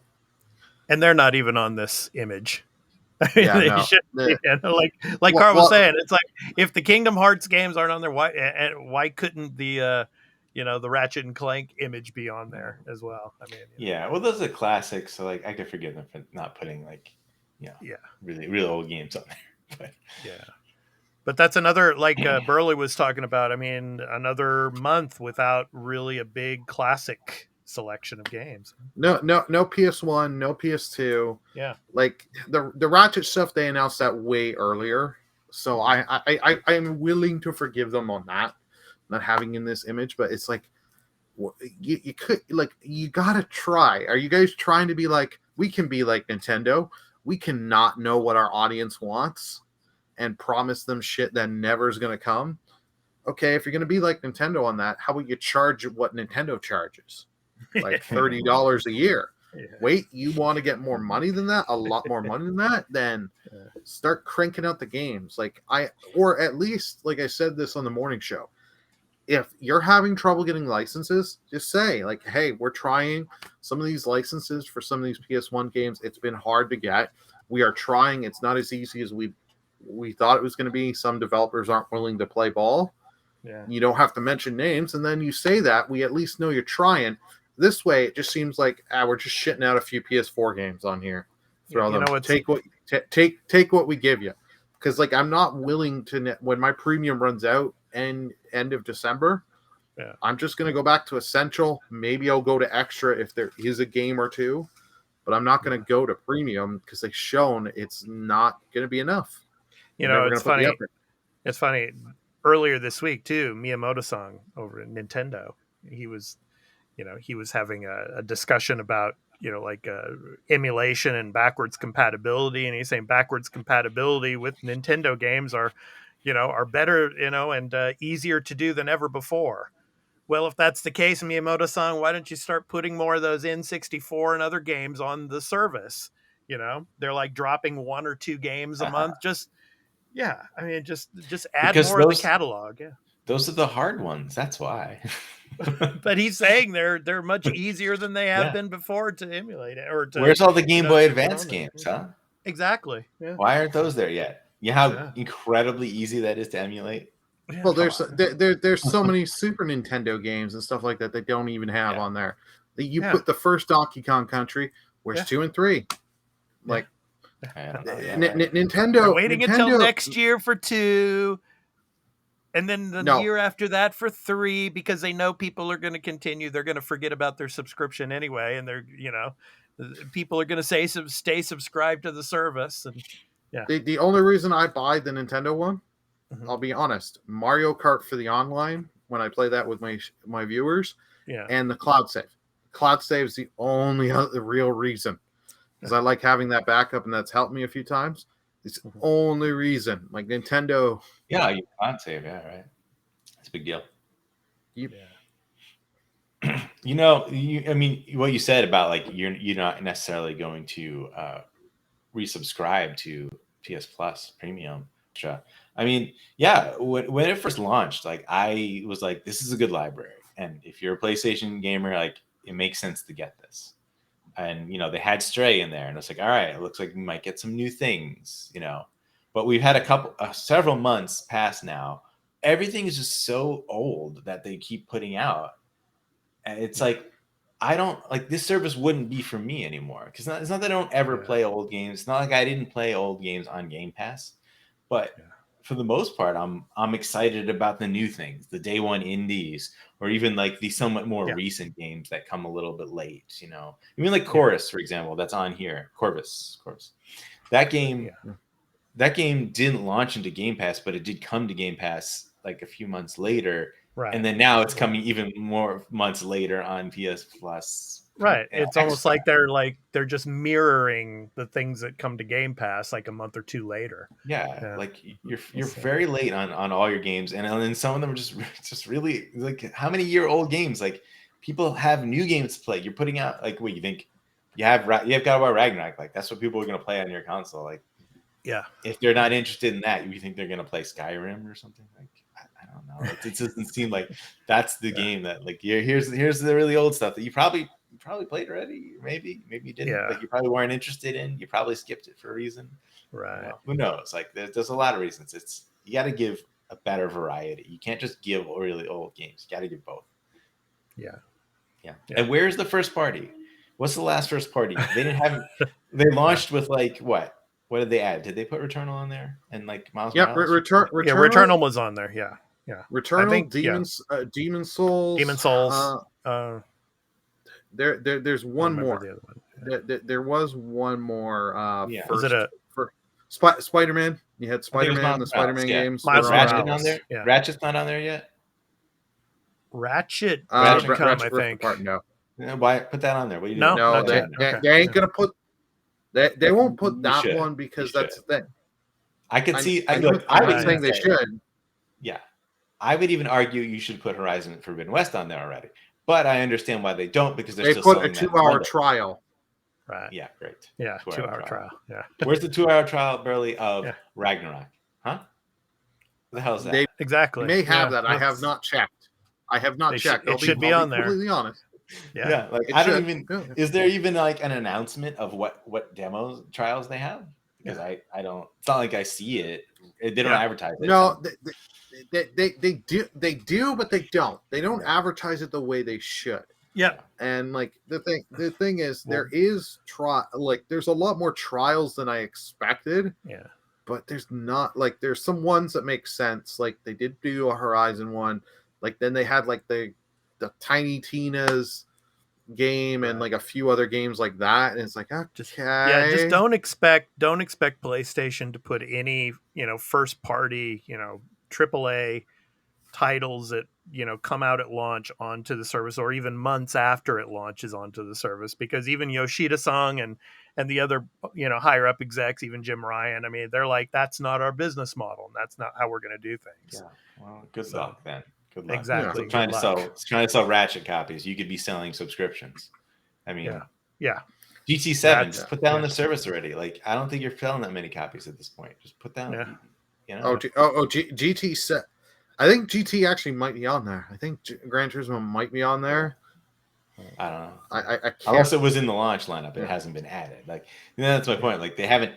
And they're not even on this image. Yeah, like Carl was saying, it's like if the Kingdom Hearts games aren't on there, why couldn't the the Ratchet and Clank image be on there as well? I mean, well, those are classics, so like I could forgive them for not putting really old games on there. But that's another, like Burley was talking about. I mean, another month without really a big classic selection of games. No PS1, no PS2. Yeah, like the Ratchet stuff, they announced that way earlier, so I'm willing to forgive them on that, not having in this image. But it's like you could, like, you gotta try. Are you guys trying to be like, we can be like Nintendo? We cannot know what our audience wants and promise them shit that never is gonna come. Okay, if you're gonna be like Nintendo on that, how about you charge what Nintendo charges? Like $30 a year. Yeah. Wait, you want to get more money than that? A lot more money than that? Then start cranking out the games. Or at least, like I said this on the morning show, if you're having trouble getting licenses, just say like, hey, we're trying some of these licenses for some of these PS1 games. It's been hard to get. We are trying. It's not as easy as we thought it was going to be. Some developers aren't willing to play ball. Yeah. You don't have to mention names, and then you say that we at least know you're trying. This way, it just seems like we're just shitting out a few PS4 games on here. Throw You them. know, Take what we give you, because like I'm not willing to when my premium runs out end of December. Yeah. I'm just gonna go back to essential. Maybe I'll go to extra if there is a game or two, but I'm not gonna go to premium because they've shown it's not gonna be enough. You They're know, never it's gonna put the funny. effort. It's funny. Earlier this week too, Miyamoto-san over at Nintendo, he was having a discussion about like emulation and backwards compatibility, and he's saying backwards compatibility with Nintendo games are better, and easier to do than ever before. Well, if that's the case, Miyamoto-san, why don't you start putting more of those N64 and other games on the service? They're like dropping 1 or 2 games a month. Just I mean, just add Because more of the catalog. Yeah. those are the hard ones. That's why. But he's saying they're much easier than they have Yeah. been before to emulate it or to. Where's all the Game Boy to put Advance on there. games, huh? Exactly. Yeah. Why aren't those there yet? You know how Yeah. incredibly easy that is to emulate? Yeah. Well, there's so many Super Nintendo games and stuff like that they don't even have on there. You Yeah. put the first Donkey Kong Country. Where's 2 and 3? Like I don't know. Nintendo. They're waiting until Nintendo- next year for 2, and then the No. year after that for 3, because they know people are going to continue. They're going to forget about their subscription anyway, and they're people are going to stay subscribed to the service. And The only reason I buy the Nintendo one, Mhm. I'll be honest, Mario Kart for the online when I play that with my viewers, yeah, and the cloud save. Cloud save is the only other real reason, because I like having that backup, and that's helped me a few times. It's the only reason. Like Nintendo, Yeah, you can't save. Yeah, right. It's a big deal. I mean, what you said about like you're not necessarily going to resubscribe to PS Plus Premium. I mean, yeah, when it first launched, like I was like, this is a good library, and if you're a PlayStation gamer, like it makes sense to get this. And they had Stray in there, and it's like, all right, it looks like we might get some new things, But we've had several months pass now. Everything is just so old that they keep putting out, and it's like, I don't like this service wouldn't be for me anymore, because it's not that I don't ever play old games. It's not like I didn't play old games on Game Pass, but for the most part, I'm excited about the new things, the day one indies, or even like the somewhat more recent games that come a little bit late. Even like Chorus, for example, that's on here. Corvus. That game, that game didn't launch into Game Pass, but it did come to Game Pass like a few months later. right. And then now it's coming even more months later on PS Plus. Right. It's almost like they're just mirroring the things that come to Game Pass like a month or 2 later. Yeah. Like you're very late on all your games, and then some of them are just really like how many year old games? Like people have new games to play. You're putting out like what you think you have God of War Ragnarok. Like that's what people are gonna play on your console. Like if they're not interested in that, you think they're gonna play Skyrim or something? Like I don't know. It doesn't seem like that's the game that like here's the really old stuff that you probably played already. Maybe you didn't. Yeah. Like you probably weren't interested in. You probably skipped it for a reason. Right. Who knows? Like there's a lot of reasons. You got to give a better variety. You can't just give really old games. You got to give both. Yeah. And where's the first party? What's the last first party? They didn't have. They launched with like what? What did they add? Did they put Returnal on there and like Miles Morales? Returnal. Yeah, Returnal was on there. Yeah. Returnal, I think, Demon Souls. Demon Souls. There's one more. The other one. There was one more. Was it for Spider-Man? You had Spider-Man, the Spider-Man games. Miles Ratchet Morales. on there? Yeah. Ratchet's not on there yet? Ratchet Ratchet would come, I Ratchet think. Apart, no. Why put that on there? What are you No. doing? No, not they, yet. they ain't gonna put. They won't put You that should. one because You that's the thing. I could see. I'm Look, not I would saying they say- should. Yeah, I would even argue you should put Horizon Forbidden West on there already. But I understand why they don't, because they're They still put a selling that 2-hour bundle. trial. Right. Yeah, great. Yeah. 2-hour 2-hour trial. Yeah. Where's the 2-hour trial, Burley, of Yeah. Ragnarok? Huh? What the hell is that? They Exactly. may have Yeah. that. I have not checked. I have not checked. It should be on there. Completely honest. Yeah. Like It I don't should. even. Yeah. Is there even like an announcement of what demos trials they have? Because I don't. It's not like I see it. They don't advertise it. No, so. they do, but they don't. They don't advertise it the way they should. Yeah. And like the thing is, there's a lot more trials than I expected. Yeah. But there's not there's some ones that make sense. Like they did do a Horizon one. Like then they had like the Tiny Tina's game and like a few other games like that. And it's like, okay. Just don't expect PlayStation to put any, first party, AAA titles that, come out at launch onto the service, or even months after it launches onto the service, because even Yoshida-san and the other, higher up execs, even Jim Ryan, I mean, they're like, that's not our business model, and that's not how we're going to do things. Yeah. Well, good luck then. Good luck. Exactly. So trying to sell Ratchet copies, you could be selling subscriptions. I mean, yeah. GT7, just put that on the service already. Like, I don't think you're selling that many copies at this point. Just put that. GT7. I think GT actually might be on there. I think Gran Turismo might be on there. I don't know. I can't. Unless it was in the launch lineup, it hasn't been added. Like, that's my point. Like, they haven't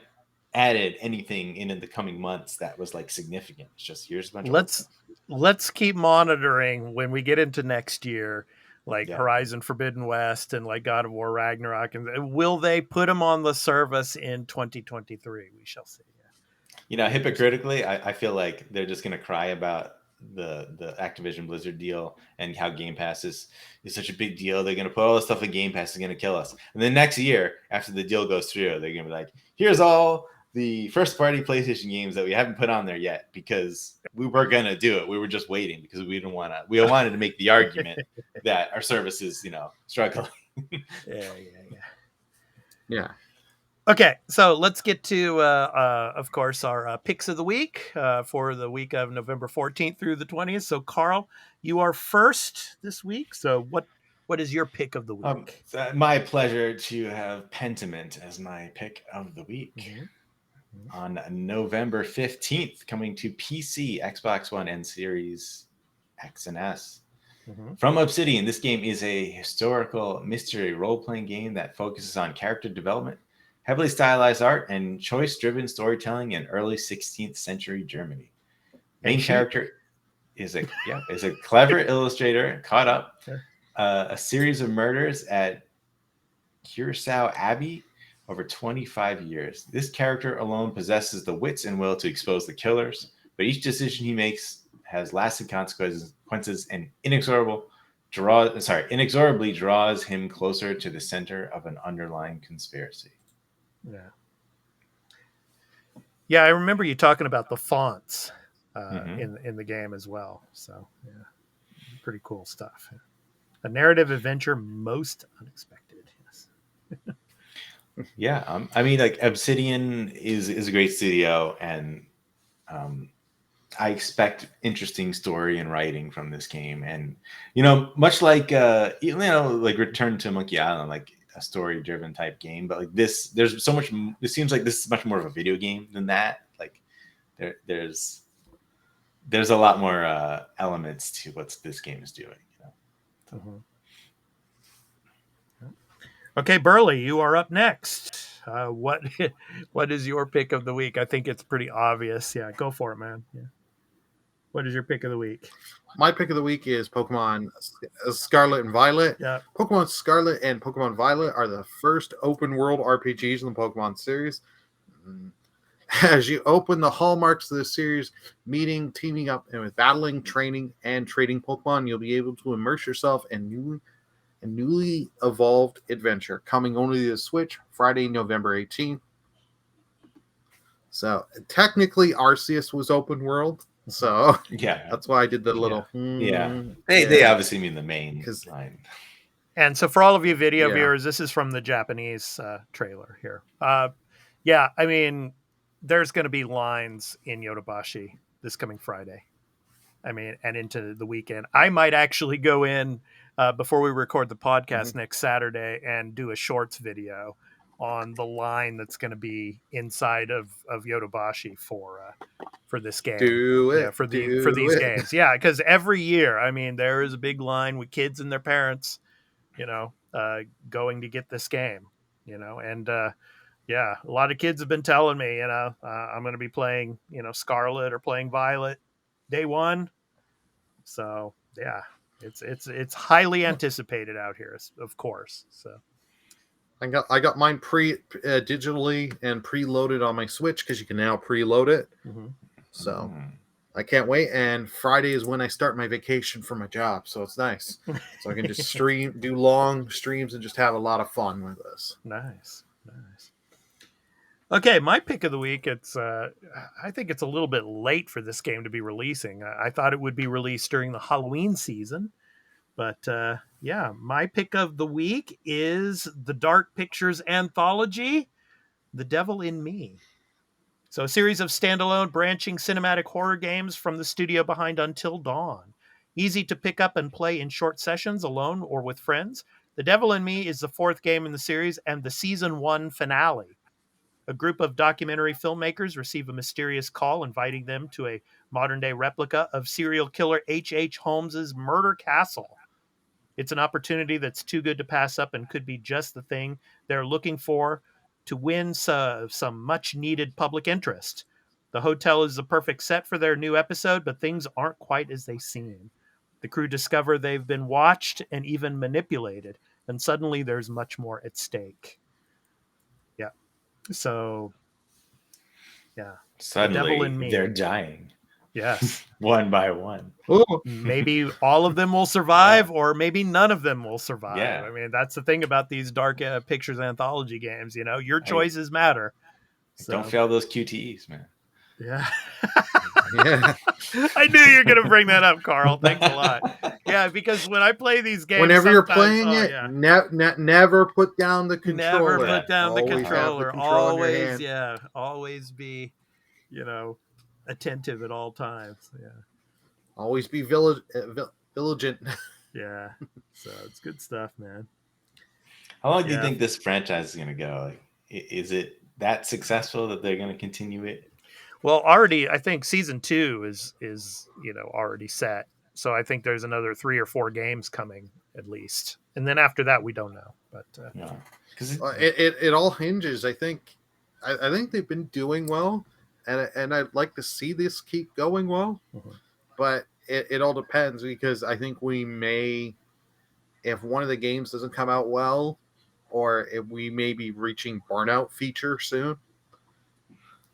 added anything in the coming months that was like significant. It's just here's a bunch of let's keep monitoring when we get into next year, like Horizon Forbidden West and like God of War Ragnarok, and will they put them on the service in 2023? We shall see. Hypocritically, I feel like they're just going to cry about the Activision Blizzard deal and how Game Pass is such a big deal. They're going to put all this stuff in Game Pass, is going to kill us. And then next year, after the deal goes through, they're going to be like, here's all the first party PlayStation games that we haven't put on there yet because we were going to do it. We were just waiting because we wanted to make the argument that our service is, struggling. Yeah. Okay, so let's get to, of course, our picks of the week for the week of November 14th through the 20th. So, Carl, you are first this week. So what is your pick of the week? It's my pleasure to have Pentiment as my pick of the week. Mm-hmm. On November 15th, coming to PC, Xbox One, and Series X and S. Mm-hmm. From Obsidian, this game is a historical mystery role-playing game that focuses on character development, heavily stylized art, and choice-driven storytelling in early 16th century Germany. Main character is a clever illustrator caught up a series of murders at Curacao Abbey over 25 years. This character alone possesses the wits and will to expose the killers, but each decision he makes has lasting consequences and inexorably draws him closer to the center of an underlying conspiracy. Yeah, I remember you talking about the fonts in the game as well. So, pretty cool stuff. A narrative adventure most unexpected. Yes. Yeah, I mean, like Obsidian is a great studio, and I expect interesting story and writing from this game. And much like like Return to Monkey Island, like a story-driven type game, but like this, there's so much. It seems like this is much more of a video game than that. Like there's a lot more elements to what this game is doing. Mm-hmm. Okay, Burley, you are up next. What is your pick of the week? I think it's pretty obvious. Yeah, go for it, man. Yeah. What is your pick of the week? My pick of the week is Pokemon Scarlet and Violet. Yeah. Pokemon Scarlet and Pokemon Violet are the first open world RPGs in the Pokemon series. As you open the hallmarks of the series, meeting, teaming up, and with battling, training, and trading Pokemon, you'll be able to immerse yourself in newly evolved adventure, coming only to the Switch Friday, November 18th. So technically Arceus was open world. So that's why I did the little. They obviously mean the main line. And so for all of you video viewers, this is from the Japanese trailer here. I mean, there's going to be lines in Yodobashi this coming Friday. I mean, and into the weekend. I might actually go in before we record the podcast next Saturday and do a shorts video on the line that's going to be inside of Yodobashi for this game. Do it. Yeah, for do these it. games. Yeah, because every year, I mean, there is a big line with kids and their parents, going to get this game, and yeah, a lot of kids have been telling me, I'm going to be playing, Scarlet or playing Violet day one. So yeah, it's highly anticipated out here, of course. So I got mine digitally and preloaded on my Switch because you can now preload it. So I can't wait. And Friday is when I start my vacation for my job, so it's nice. So I can just do long streams and just have a lot of fun with this. nice. Okay, my pick of the week. I think it's a little bit late for this game to be releasing. I thought it would be released during the Halloween season, but yeah, my pick of the week is the Dark Pictures anthology, The Devil in Me. So, a series of standalone, branching cinematic horror games from the studio behind Until Dawn. Easy to pick up and play in short sessions, alone or with friends. The Devil in Me is the fourth game in the series and the season 1 finale. A group of documentary filmmakers receive a mysterious call inviting them to a modern-day replica of serial killer H.H. Holmes's murder castle. It's an opportunity that's too good to pass up and could be just the thing they're looking for to win some much-needed public interest. The hotel is the perfect set for their new episode, but things aren't quite as they seem. The crew discover they've been watched and even manipulated, and suddenly there's much more at stake. Yeah. So, yeah. The Devil Suddenly, in Me. they're dying Yes. one by one. Oh, Maybe all of them will survive, or maybe none of them will survive. Yeah. I mean, that's the thing about these Dark Pictures anthology games. Your choices matter. So, Don't fail those QTEs, man. yeah. yeah. I knew you were going to bring that up, Carl. Thanks a lot. Yeah, because when I play these games, Whenever you're sometimes- playing it, yeah. never put down the controller. Never put down the Always have the controller. control in your Always, hand. yeah. Always be, attentive at all times. Yeah. Always be vigilant. Yeah. So it's good stuff, man. How long do you Yeah. think this franchise is going to go? Like, is it that successful that they're going to continue it? Well, already, I think season 2 is already set. So I think there's another 3 or 4 games coming at least, and then after that we don't know. But No, because It all hinges. I think they've been doing well, and I'd like to see this keep going well. Mhm. But it all depends, because I think we may, if one of the games doesn't come out well, or if we may be reaching burnout feature soon.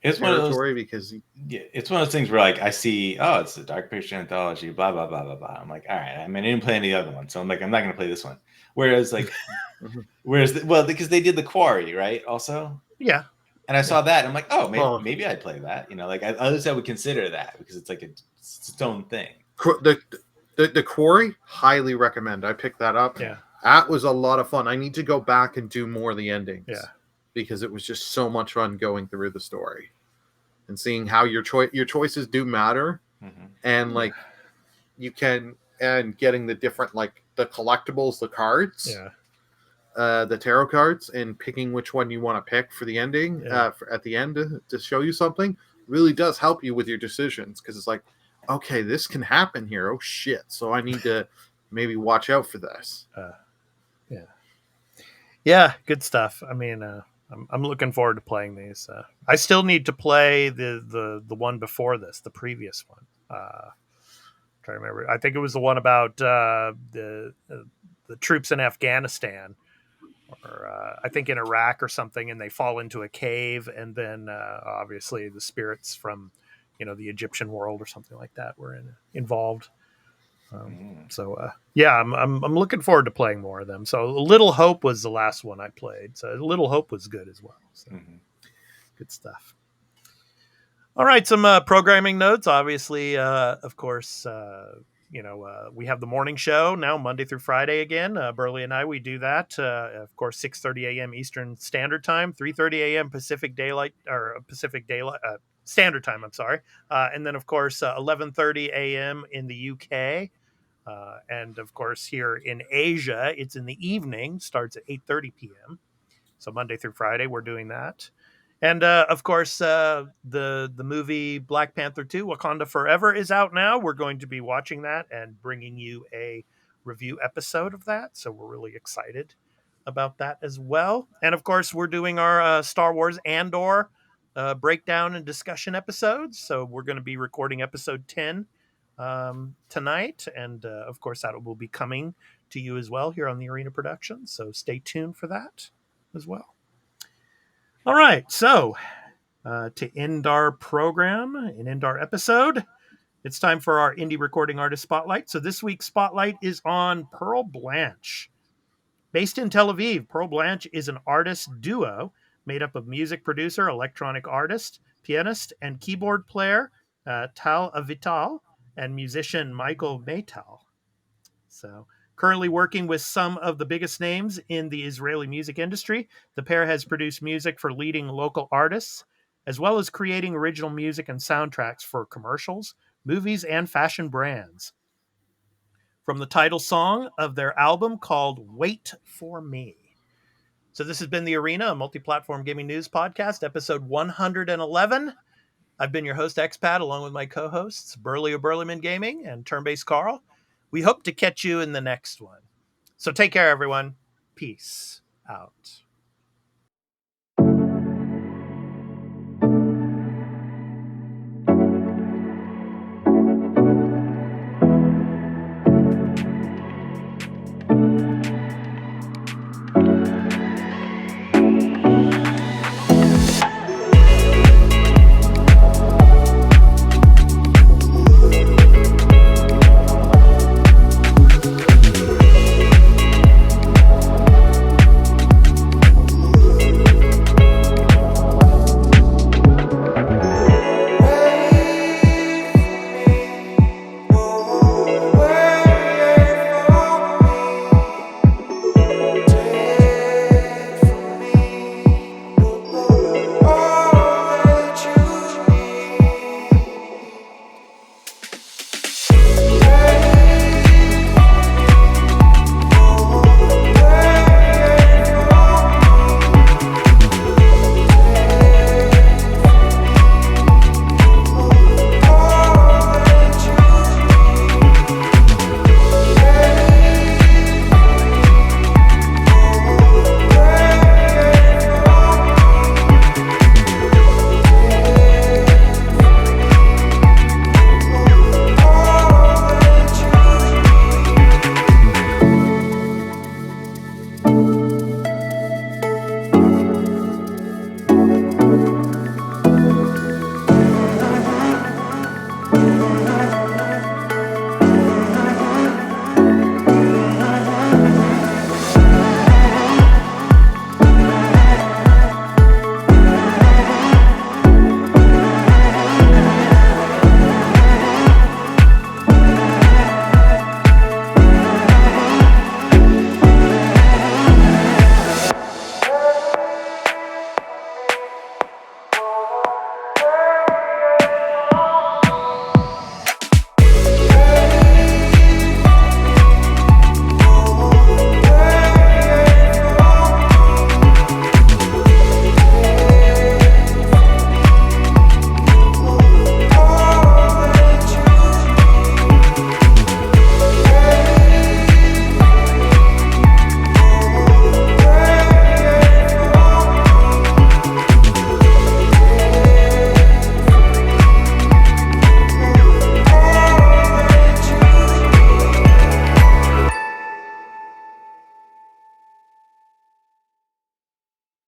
it's one of those. Territory, because Yeah, it's one of those things where, like, I see, oh, it's the Dark Picture anthology, blah blah blah blah blah. I'm like, all right. I mean, I didn't play any other one, so I'm like, I'm not going to play this one. Whereas, like, because they did the Quarry, right? Also, yeah, and I saw that, and I'm like, oh, Oh. maybe I'd play that. Like, at least I would consider that, because it's like it's its own thing. the Quarry, highly recommend. I picked that up. yeah, That was a lot of fun. I need to go back and do more of the endings. Yeah. Because it was just so much fun going through the story and seeing how your choices do matter, Mhm. and like you can, and getting the different, like the collectibles, the cards, yeah, the tarot cards, and picking which one you want to pick for the ending, Yeah. at the end to show you something, really does help you with your decisions, because it's like, okay, this can happen here. Oh shit! So I need to maybe watch out for this. yeah. Good stuff. I mean, I'm looking forward to playing these. I still need to play the one before this, the previous one. Trying to remember. I think it was the one about the troops in Afghanistan, or I think in Iraq or something, and they fall into a cave, and then obviously the spirits from the Egyptian world or something like that were involved. So yeah, I'm looking forward to playing more of them. So Little Hope was the last one I played. So Little Hope was good as well. So good stuff. All right, some programming notes. Obviously, of course, we have the morning show now, Monday through Friday again. Burley and I, we do that. Of course, 6:30 a.m. Eastern Standard Time, 3:30 a.m. Pacific Standard Time. I'm sorry, and then of course 11:30 a.m. in the UK. And of course, here in Asia, it's in the evening, starts at 8:30 p.m. So Monday through Friday, we're doing that. And of course, the movie Black Panther 2, Wakanda Forever is out now. We're going to be watching that and bringing you a review episode of that. So we're really excited about that as well. And of course, we're doing our Star Wars Andor breakdown and discussion episodes. So we're going to be recording episode 10 tonight. And of course, that will be coming to you as well here on the Arena Production. So stay tuned for that as well. All right. So to end our program and end our episode, it's time for our indie recording artist spotlight. So this week's spotlight is on Pearl Blanche. Based in Tel Aviv, Pearl Blanche is an artist duo made up of music producer, electronic artist, pianist, and keyboard player Tal Avital and musician Michael Maytal. So, currently working with some of the biggest names in the Israeli music industry, the pair has produced music for leading local artists, as well as creating original music and soundtracks for commercials, movies, and fashion brands. From the title song of their album called Wait For Me. So this has been The Arena, a multi-platform gaming news podcast, episode 111. I've been your host, Expat, along with my co-hosts, Burley of Burleyman Gaming and Turn-Based Carl. We hope to catch you in the next one. So take care, everyone. Peace out.